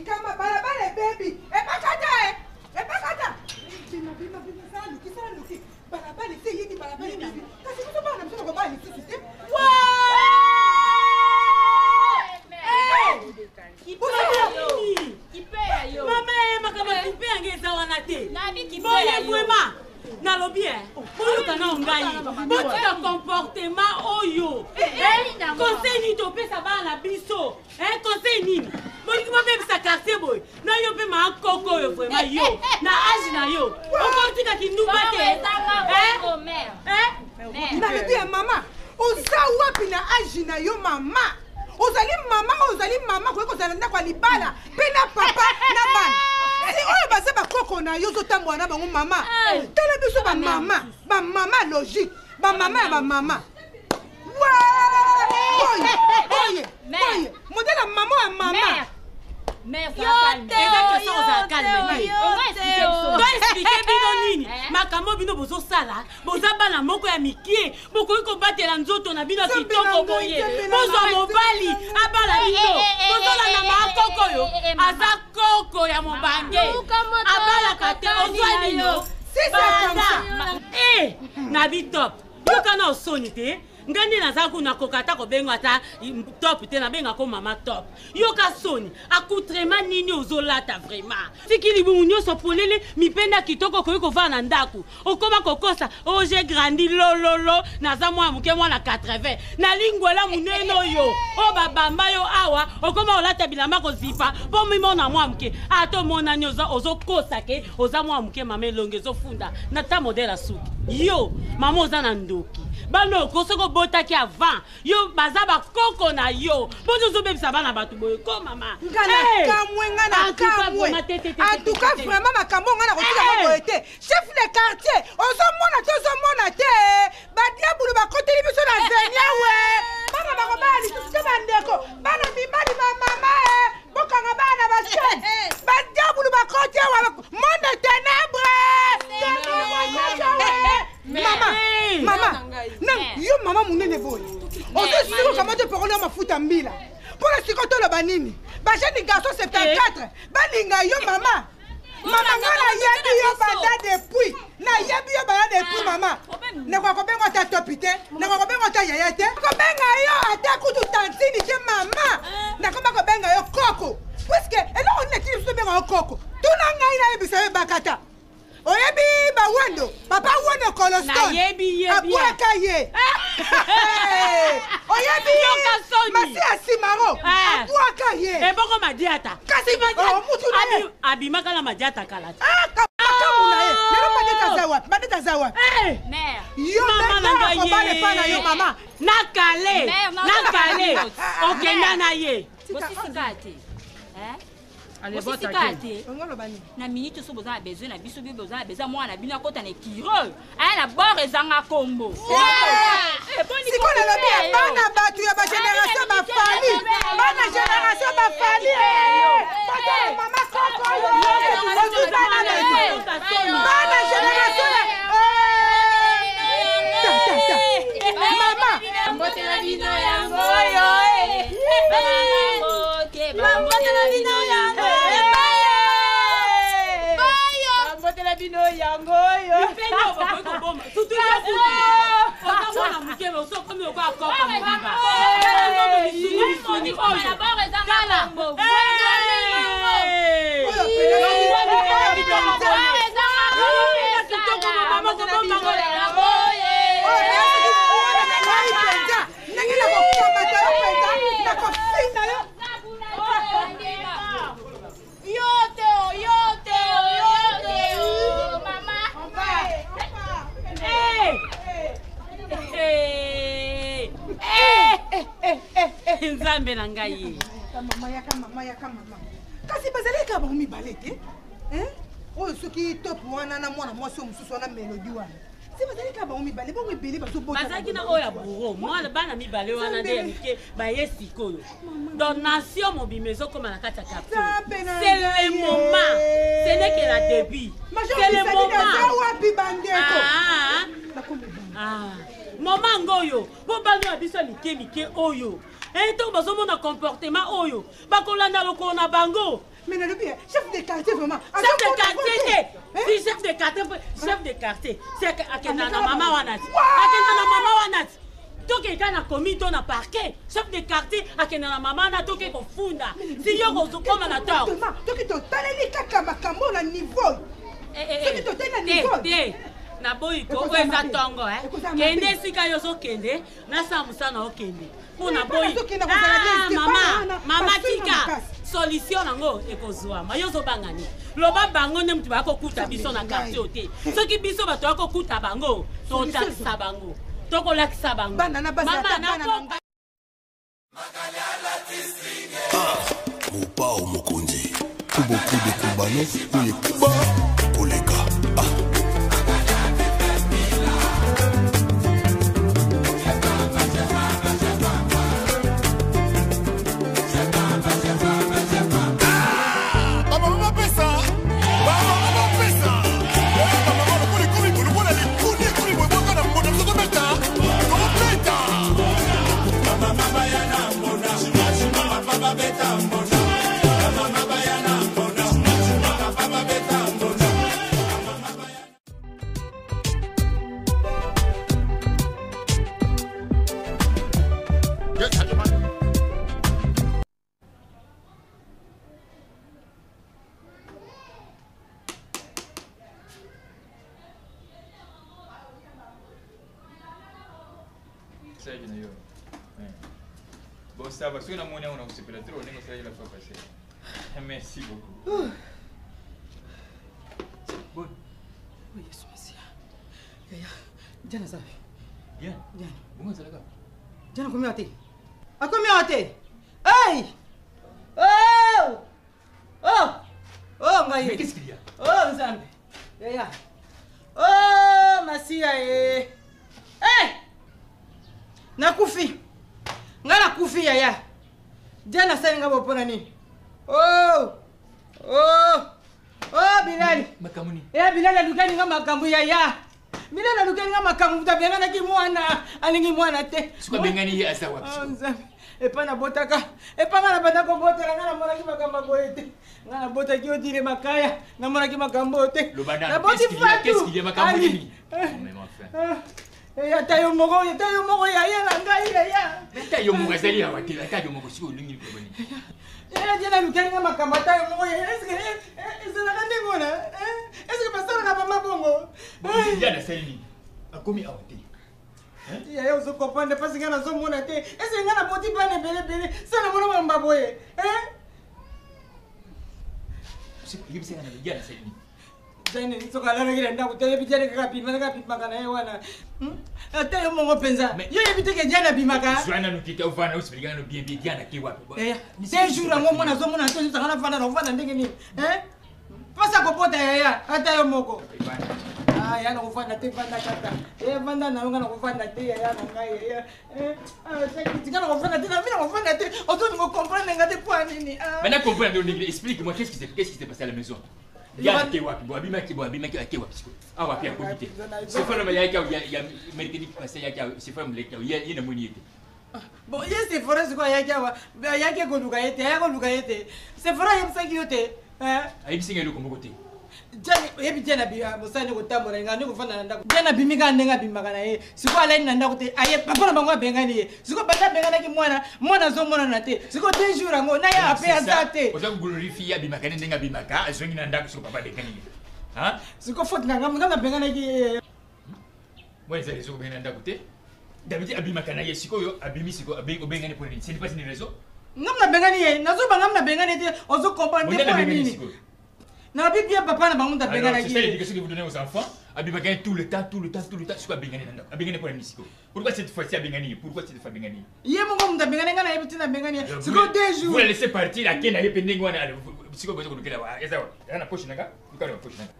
Kama barabara baby epakata bina sana luki barabara si yini barabara baby kasi mtu bana mtu kwa bani sisi te
kipea yo mama makama kipea ngeza wana te nabi kipea yo nalobi oluka na ngai botika comportement oyo conseil nini topesa bana na biso conseil nini bolingi bapebisa quartier boye na yo mpe maakoko oyo vraimen yo na age na yo okotika kindumba te
nalobi ya mama oza wapi na age na yo mama ozali mama koki kozala ndako ya libala mpe na papa na bana si oyo baza bakoko na yo ozotambola na bango mama tala biso bamama logique bamama ya bamama boye modele ya mama ya mama
explike bino nini makambo bino bozosala boza bana moko ya mikie bokoki kobatela nzoto na bino kitoko boye bozwa mobali abala bino bozolanda maakoko oyo aza koko ya mobange abalaka te ozwa bino na bitop yokana osoni te ngandi naza kuna kokata kobenga ata top te nabenga ko mama top yoka soni accoutrement nini ozolata vraiment sikili bungu nyonso polele mipenda kitoko koyi kovaa na ndaku okoma kokosa j'ai grandi lololo naza mwa muke mwana 80 na lingwela munene oyo o babamba yo awa okoma olata bilamba kozipa po mimona mwa muke ato mona nyoza ozokosa ke oza mwa muke mama elonge ezofunda na ta modela suki yo mama oza na ndoki banoko soko botaki avant yo baza bakoko na yo mpo ozobebisa bana bato boye ko mama
En tout cas vraiment makambo nga na kotika boye te chef de quartier ozomona te badiabulu bakoteli biso na zenia we bana bakobala lisusu te bandeko bana mibali bamama bokanga bana base badiabulu bakoti awa monde ténèbre yo mama monene boye ozosiko kama te parole ya mafuta mbila mpona siko toloba nini bajeni garçon 74 balinga yo mama mama nga nayebi yo banda depuis nayebi yo banda depuis mama nakoka kobenga ata topi te nakoka kobenga ata yaya te kobenga yo ata kutu tantini te mama nakoma kobenga yo koko puiske eloko nini etili biso benga yo koko tuna ngai nayebisa yo bakata oyebi bawendo papa wendo colostone abwaka ye oyebi masi ya simaro abwaka ye
eboko madiata
kasi mutu naye
abimaka na madiata kala
kamuna ye lelo bandeta aza wapi yo mekobale pa na yo mama
nakale okenda na ye
osisika te na minute so boza na besoin na biso bi boza na besoin mwana bino akota na ekiro aya na bor ezanga kombo
sikoyo nalobi bana bato ya bagénération bafali bana génération bafali mama koko bana génération mama
mbotela bino yango oyo mbotela bino yango mbotela bino yango oyo
okamwana mokebe osokomi oko akoka mobiba nzambe na ngai ye
kasi bazalaka bango mibale te oyo soki top wana na mwana mwasi oyo mosusu wana melodi wana si bazalaka bango mibale bongo ebele
bazalaki na oyo ya buro mwana bana mibale wana nde ya mike baye sikoyo donc nation mobima ezokoma na kati ya quartier c'est le moment ce n'est que la début c'est le moment
wapi bandeko
moment ngoyo po bano ya biso mike oyo ntango bazomona comportement oyo bakolanda lokolo na bango
mais nalobi chef de quartier vraiment
chef de quartier te si chef de quartier c'est akenda na mama wana ti tokeka na komi to na parquet chef de quartier akenda na mama na toke kofunda si yo kozokoma na toro
toki totaleli kaka makambo na niveau soki totali na niveau
te na boyi ko eza tongo kende esika yo ozokende nasala mosala okende mpona boyi mama tika solution nango ekozwama yo ozobangani loba bango nde motu bakokuta biso na quartier te soki biso bato bakokuta bango totalisa bango tokolakisa bango
mopao mokonzi tout beaucoup de kubano oye kuba koleka
Bon, ça va, si on a mon nom, on se peut la trop, on est la fois passée. Merci beaucoup.
Bon. Oui, Yesu Messia.
Diana sabe.
Diana.
Diana.
Bunga salaga.
Diana comeu até. A comeu até. Ei! Oh! Oh! Oh, ngai.
Mais qu'est-ce qu'il y a?
Oh, Nzambe. Yaya. Oh, Masia eh. Eh! Nakufi. Ngala kufi yaya. Diana sasa ngabo pona nini? Oh! Oh! Oh, Bilali.
Makamuni.
Bilali dukani nga makambu yaya. Bilali dukani nga makambu tabengana ki mwana. Alingi mwana te.
Suka bengani ye asa wapi?
Oh, Nzambe. Epana botaka. Epanga na banda ko botela ngana mona ki makamba boete. Ngana bota ki odire makaya. Na mona ki makambo te.
Na qu'est-ce qu'il y a makambo ni? Mais enfin.
Ya tayo moko ya na ngai ya.
Tayo moko azali awa te. Tayo moko si olingi ko bani.
Ya jana lukani nga makamba tayo moko ya. Est-ce na kande ngona? Est-ce que pastor na mama bongo?
Ya na sali. Akomi awa te.
Ya yo so comprendre parce que na so mona te. Est-ce que ngana boti bane bele sana mona mamba boye.
Yibi sanga na ya sali.
Jane so kala na ngira ndako te bitele ka pima kana wana. Ata yo mongo penza. Yo ebite ke jana bimaka.
Zwana nukita uvana usipigana no bien diana ke wapi.
C'est jour ngo mona so mona to sanga na vana ndenge ni. Pasa ko pota ya ata yo moko. Ya na kufanya te vanda kata. Vanda na ngana kufanya te ya na ngai ya. Tingana kufanya te na mimi na kufanya te. Oto ni comprendre ngate kwa nini.
Maintenant comprendre donc explique-moi qu'est-ce qui s'est passé à la maison. Ya ke wapi bo abima ke wapi. Ah wapi a profiter. C'est pas le ya mérité de passer ya c'est pas le ya na moni était.
Bon, yes c'est forêt c'est quoi ya ke ko luka yete. C'est forêt yem sangi yote.
Ayi singa lo komokote.
Jani yebi jana bi musani ko tambora ngani ko fana ndako. Jana bi mika ndenga bi makana ye. Siko ala ina ndako te aye papa na bango bengani ye. Siko bata bengana ki mwana zo mwana na te. Siko 2 jours ngo na ya ape azate.
Oza glorify bi makana ndenga bi maka azongi na ndako siko papa bengani. Hein?
Siko faute na ngam bengana ki.
Moi c'est les bengana ndako te. D'habitude abi makana ye siko yo abimi siko bengani pour ni. C'est pas une raison.
Ngam na bengani ye. Nazo bangam na bengani te. Ozo comprendre pour nini. Na bien papa na bango tabengana
ki. C'est l'éducation que vous donnez aux enfants. Abimagani tout le temps, c'est quoi bengani nanda. Abengani pour les siko. Pourquoi cette fois-ci abengani? Pourquoi cette fois bengani?
Yé mon gom tabengani ngana yebiti na bengani. Siko 2 jours.
Vous la laissez partir à Kenya pending wana. Siko bezo ko kela. Eza wa. Na poche nanga. Ukalo poche nanga.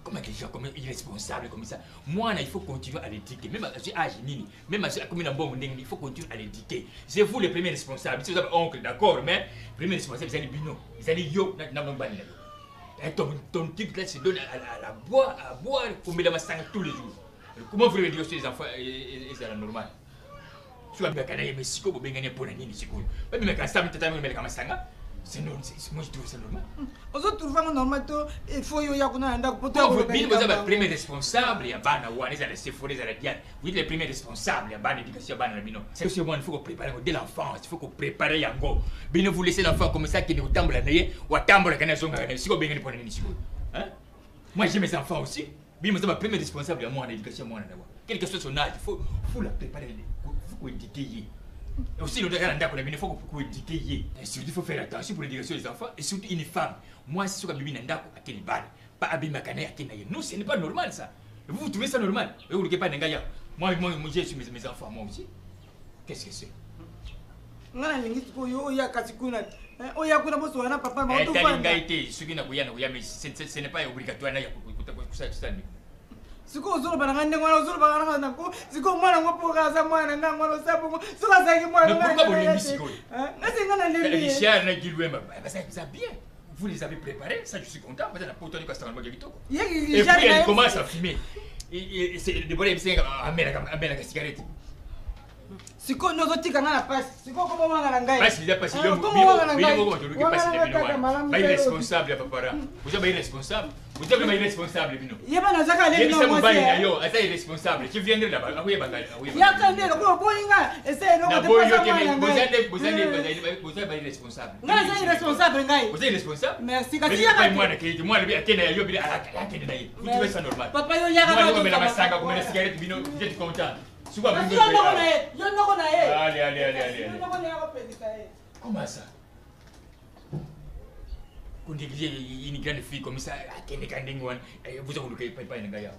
Comment que gens comme irresponsable comme ça. Moi il faut continuer à l'éduquer. Même à ce âge nini, même à ce comme na bon ndenge, il faut continuer à l'éduquer. C'est vous les premiers responsables. Si vous avez oncle d'accord, mais premier responsable c'est les bino. Ils allaient yo na bani. Ton type là se donne à boire pour mettre la massanga tous les jours. Comment vous voulez dire que les enfants c'est la normale? Si vous avez un mais si vous avez un pour nini si vous. Mais quand ça me tata me mettre la massanga, c'est non, moi je trouve ça normal.
Aux autres trouvent normal to il faut yo yakuna anda
pour toi. Vous êtes le premier responsable ya bana wana za se forer za la diane. Vous êtes le premier responsable ya bana éducation bana na bino. C'est aussi moi il faut qu'on prépare dès l'enfance, il faut qu'on prépare yango. Bino vous laissez l'enfant comme ça qui ne tambola naye, wa tambola kana zonga na siko bengani pour nini siko. Hein? Moi j'ai mes enfants aussi. Bino c'est ma premier responsable ya moi en éducation moi na wa. Quel que soit son âge, il faut la préparer, faut éduquer. Et aussi, il faut éduquer. Et surtout, il faut faire attention pour l'éducation des enfants. Et surtout, une femme. Moi, c'est ce que je dis à Kenibal. Pas Abimakane à Kenaye. Non, ce n'est pas normal ça. Vous trouvez ça normal? Et vous ne pas Nengaya. Moi, j'ai su mes enfants, moi aussi. Qu'est-ce que c'est? Ce n'est pas obligatoire.
Siko uzuru banangane ngwana uzuru banangana nako siko mwana ngopo kaza mwana nga ngwana sabu siko zangi mwana nga.
Pourquoi vous les misiko?
Nasi ngana lembi.
Richard na Gilwemba. Ça bien. Vous les avez préparés, ça je suis content. Vous avez pourtant que ça va Et puis elle commence à fumer. Et c'est de bonnes msenga amena ka cigarette.
Siko nozotika ngana passe. Siko komo mwana ngai.
Passe déjà passe yo. Bino passe les bino. Pas irresponsable papa. Vous êtes irresponsable. Vous êtes irresponsable bino.
Yeba nazaka le bino
moi. Yeba yo, asa irresponsable. Tu viendrais là-bas. Oui banga.
Yakande ko bolinga. Essaye no ko te
vous êtes irresponsable.
Ngana irresponsable ngai.
Vous êtes irresponsable?
Merci. Kasi yaka
moi na kiti moi le akena yo bila akena dai. Vous trouvez ça normal?
Papa yo yaka
ko la masanga ko la cigarette bino, vous êtes content. Allez. Comment ça? Quand une grande fille comme ça, vous avez pas une gaya.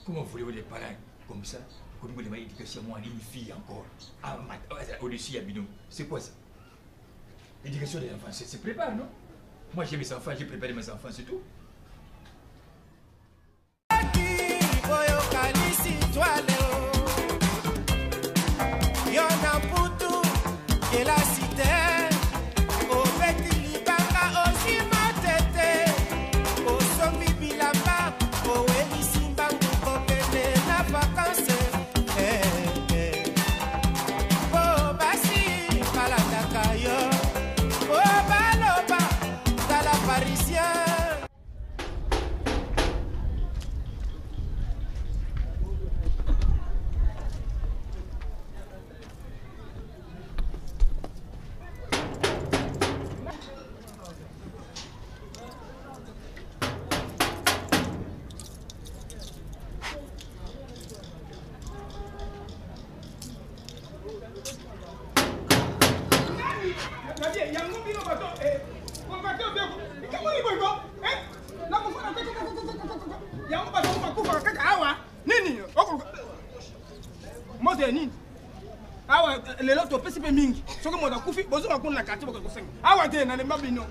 Comment voulez-vous des parents comme ça? Comme vous demandez éducation, moi, une fille encore. Au-dessus, il y a Bino. C'est quoi ça? L'éducation des enfants, c'est prépare, non? Moi, j'ai mes enfants, j'ai préparé mes enfants, c'est tout.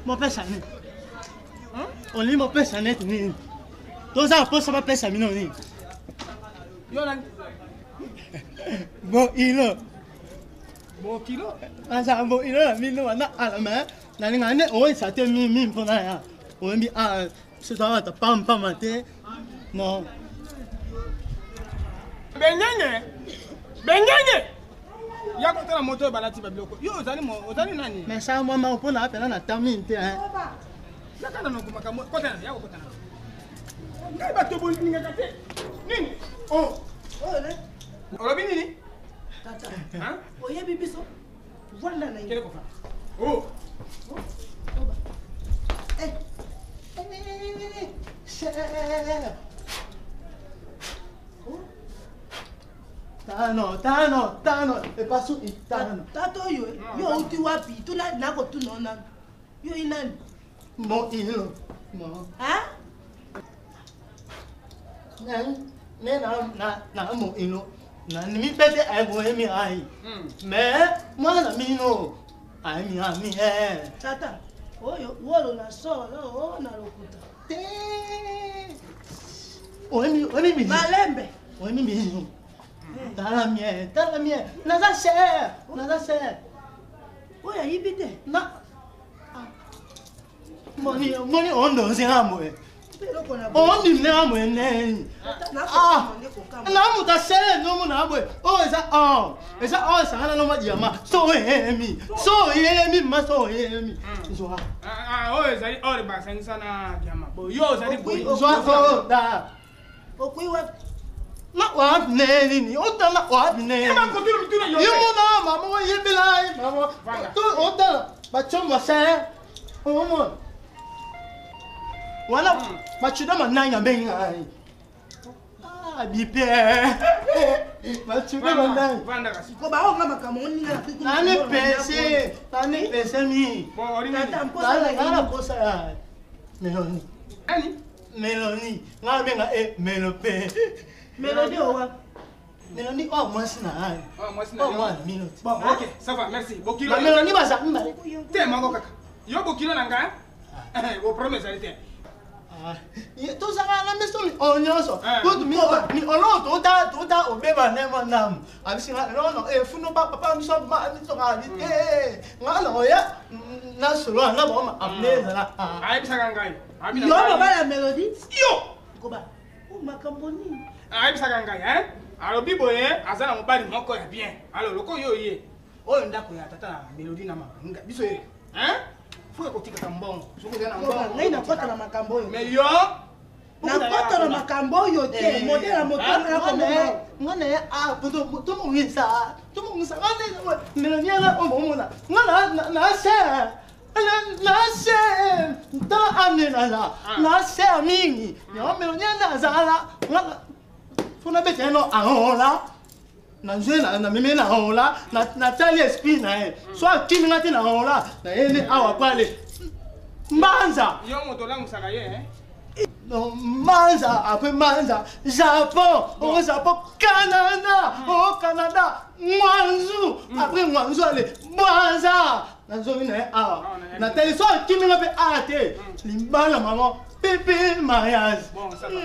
Mon père Sané. On lit mon père Sané. Deux ans après, ça va père Sané. Bon, il est. Bon, kilo. Ah, ça, bon, il est là, mais nous, on a à la main. L'année, on ça te mis pour là. On dit, ah, c'est ça, t'as pas maté. Non.
Benyenge. Ya ko tala moto balati babiloko. Yo ozali nani?
Mais ça moi on peut appeler na taminte hein.
Na kana no kumaka kotana ya ko kotana. Ngai ba to boli ninga kate. Nini? Oh. Oh le. Olobi nini?
Tata. Hein? Oye bibiso. Voilà na.
Kele ko fa. Oh.
Oba. Eh.
Tano, e passo Tano.
Tato yo uti wapi, tu na nako tu nona. Yo inani?
Mo ilo. Mo.
Ha?
Na mo ilo. Na mi pete ai bo mi ai. Mais moi na mi no. Ai mi ami
Tata. Oyo wolo na so, o na lokuta.
Oemi mi.
Malembe.
Oemi mi. Tala mie, naza share.
Oya yibite.
Na. Moni ondo zinamo e. Ondi namo ene. Na muta share no mu na boy. Oh esa sana no majama. So emi ma so emi. Zo
Oh ezali ore ba sana diama. Bo yo ezali boy.
Zo da.
Okuiwa
na wa neni ota na wa neni
ema ko turu turu yo
yo na mama ye bilai mama to ota ba choma sa omo wala ba chuda mananya benga bipe ba chuda mananya
vanda kasi
ko ba onga makamoni na fiku
nani pese mi
bo ori
na posa meloni
ani
meloni nga benga melope
Mélodie owa.
Mélodie oh moi c'est na.
Oh moi c'est na. Bon OK, ça va, merci. Bokilo.
Mélodie ba ça mbale.
Te mango kaka. Yo bokilo nanga. Go promise arrêter.
To saka na meso mi onyoso. Go to mi olo to ta obeba na mo nam. Abisi no funo papa mi so ma mi so ga ni nga no ya na solo na bo ma amneza na.
Ai bisa ngai.
Yo ba la Mélodie.
Yo.
Ko ba. O makamboni.
Ayi bisa ngai alobi boye azana mobali moko ya bien. Alors loko yo ye. Oyo ndako ya tata Mélodie na manga. Biso ye. Faut ko tika mbongo. Soko na mbongo.
Ngai na kota na makambo yo.
Mais yo
na kota na makambo yo te. Modela motanga ko
ngone to mo ngisa. To mo ngisa ngane Mélodie na o mo na. Ngana na se. Ta amena na se mingi. Yo Mélodie na zala. Ngana funa bete no ahola na nzela na meme na ahola na tali esprit na e so akimi ngati na ahola na ene awa pale mbanza
yo moto langu saka ye
Donc, Manza, après Manza, Japon, au Japon, Canada, au Canada, Mwanzu, après Mwanzu, allez, Boaza. Nathalie, soit qui me fait arrêter. Limbala, maman, pépé, mariage.
Bon, ça va.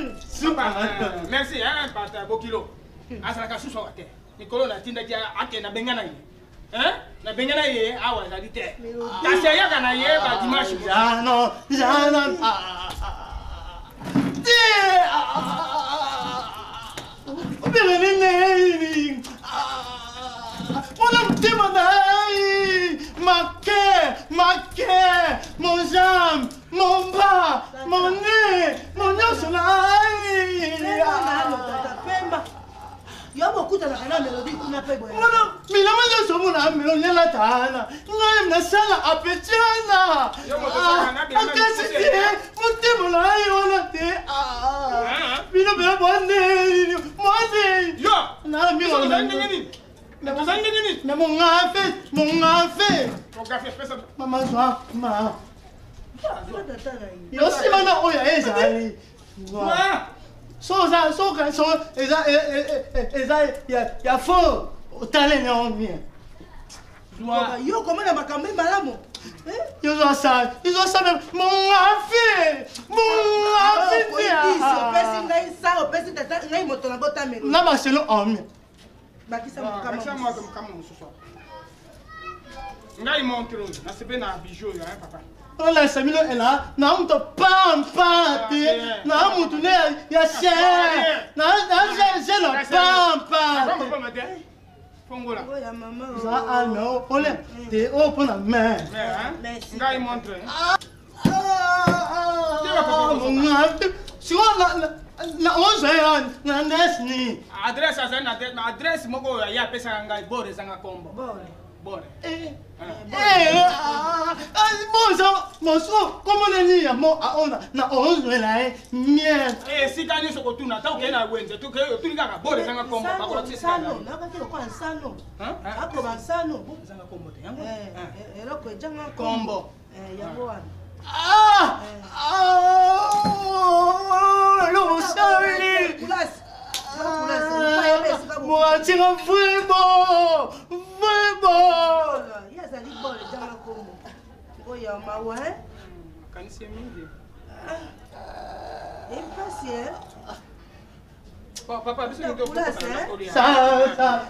Merci, hein, pata, Bokilo. Asala sous sur terre. Nicolas, la tinda dia, ake na bengana yi. Hein? Na bengana yi, awa, la dite. Kasi ya kana yi, ba dimanche.
Jano, Jano. Ma cœur, mon jambe, mon bras, mon nez, mon os là.
Il y a beaucoup de mélodie qui n'a pas de
mais la maison sur mon âme, on est la tana. Non, la salle à pétiana. Mon témoin là, on a été. Mais non, mais moi, yo, mais mon affaire, maman, maman. Il y a aussi maintenant, oh, il y a faux au talent.
Yo, comment la macamé malamo?
Ils ont ça même. Mon affaire. Non, mais c'est l'homme.
Ngai montre, na sebe na bijou yo hein papa.
Olha Samilo ela, na muito pampate, na muito né, ya che. Na gelo pampa.
Fongola.
Oya maman.
Ça non, olha, te open na main.
Merci. Ngai montre.
Na onza na nesni.
Adresse asa na adresse moko ya pesa ngai bore sanga kombo. Bore.
Moso, como nani ya mo aona na onza la mien.
Sikani sokotuna ta ukena wenze tu kanga bore sanga kombo bakola tsisa.
Na ka kwa nsano. Ako bansano.
Sanga kombo te yango.
Eloko janga
kombo.
Yango wana.
Non, sorry. Moi, tu es vraiment.
Yes, I need ball. Janga kombo. Oya mawa.
Kanisi mingi.
Impatient.
Papa, biso ndio kwa
ça,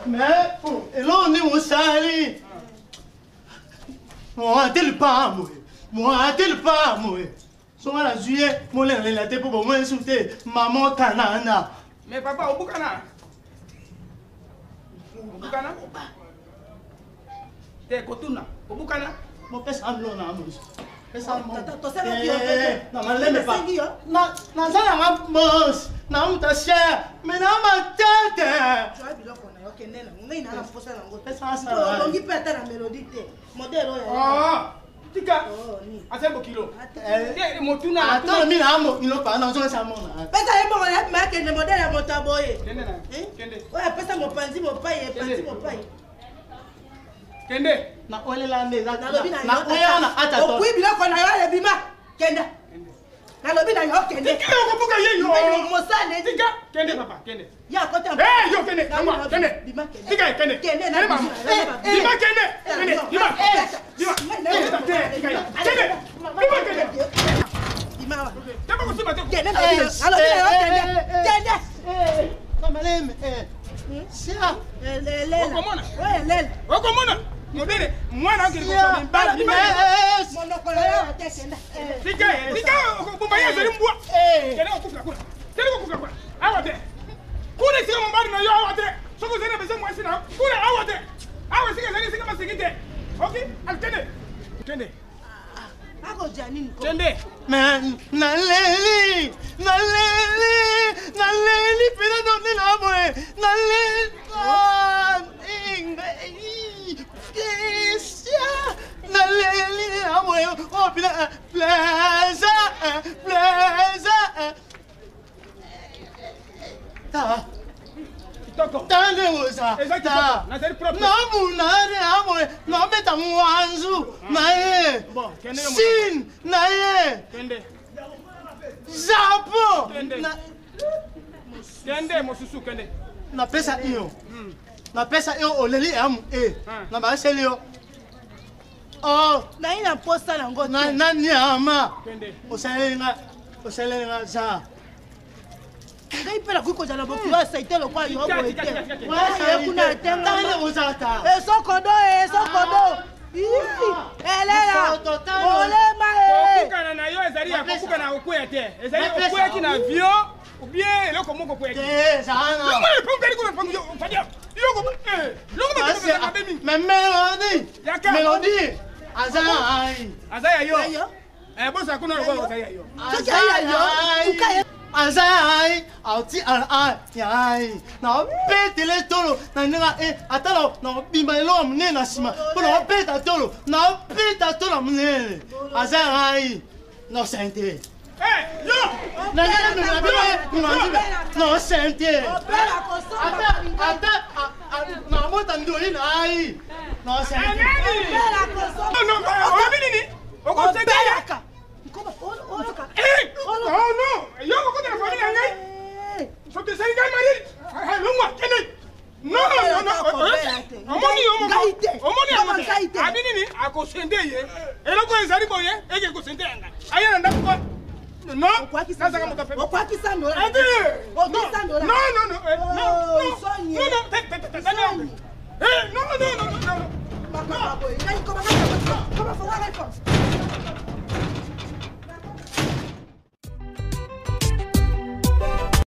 mais là on est au sali. Moi, t'es le pas moi. Sur la juillet, mon la tête pour moi insulter maman Kanana.
Mais papa, au Bukana. T'es Kotuna, au Bukana.
Mon père semble na moi.
Ça
non, mais pas. Non, ça la boss. Non, ta chère, mais non ma tête.
Tu as vu là qu'on a OK nena, on a force na ngo. Ça. On dit pas ta mélodie té. Modèle
ah. Tika. Asa bokilo. Motuna.
Attends, mais là il n'a pas non ça mona.
Pesa yebo on a que le modèle à motaboye.
Kende na. Kende.
Ouais, pesa mo panzi mo paye, panzi mo paye.
Kende.
Na ole la ndeza.
Na oya na ata to. Okui biloko na yo le bima. Kende. Na lobi na yo kende.
Tika ko buka ye yo.
Mo sa ne
tika. Kende papa, kende.
Ya ko ta.
Yo kende. Kende.
Bima kende.
Tika kende.
Kende na
mama. Bima kende. Kende. Bima. Bima. Kende.
Bima wa.
Tama ko sima te.
Kende na lobi. Na lobi na yo kende. Kende.
Mama leme. Sia.
Lele.
Okomona.
Ouais, lele.
Okomona. Modere, mwana ngiri ko mbala bima.
Monoko yo te kende.
Tika bumba ya zeri mbwa. Kende ko kufla kula. Kende ko kufla kula. Awate. Kule sika mbali na yo awate. Soko zene bese mwasi na. Kule awate. Awa sika zene sika masikite. Okay? Alkende. Kende.
Ako janini ko.
Kende.
Man, na leli pena no de la boy. Na leli. Na leli amore. Oh plaza. Ta. Tande usa. Ta. Na munare amore. Na beta mwanzu. Na ye. Sin. Na ye.
Kende.
Japon.
Kende mosusu kende.
Na pesa iyo. Na pesa iyo oleli amu na ba seli yo. Oh,
na ina posta na ngo.
Na nyama. Kende. Oselenga za.
Ngai pela kuko jana boku wa saite lo kwa yo bo ete. Wa kuna tenga.
Tana uzata.
Esokodo. Elela. Olema
Kokukana na yo ezali ya kokukana na okuya te. Ezali okuya ki na avion ou bien eloko moko okuya te.
Zana.
Loko le pongeli kuna pongyo. Fadia. Loko
mais Mélodie. Azaya yo.
Bosa kuna loko azaya yo.
Azai, auti ai, na pete le tolo, na nga atalo, na bimalo mne na sima, na pete tolo, na pete tolo mne. Azai, no sente.
Yo!
No sente. Ata, na mota ndoli na ai. No sente.
No, no! Yo go to the family. So to say guy married. No more. No. Omoni. Abinini akosende ye. Eloko ezali boye, ege kosende anga. Aya nda ko. No. Sasa kama mtapepa.
Okwakisa ndola.
No.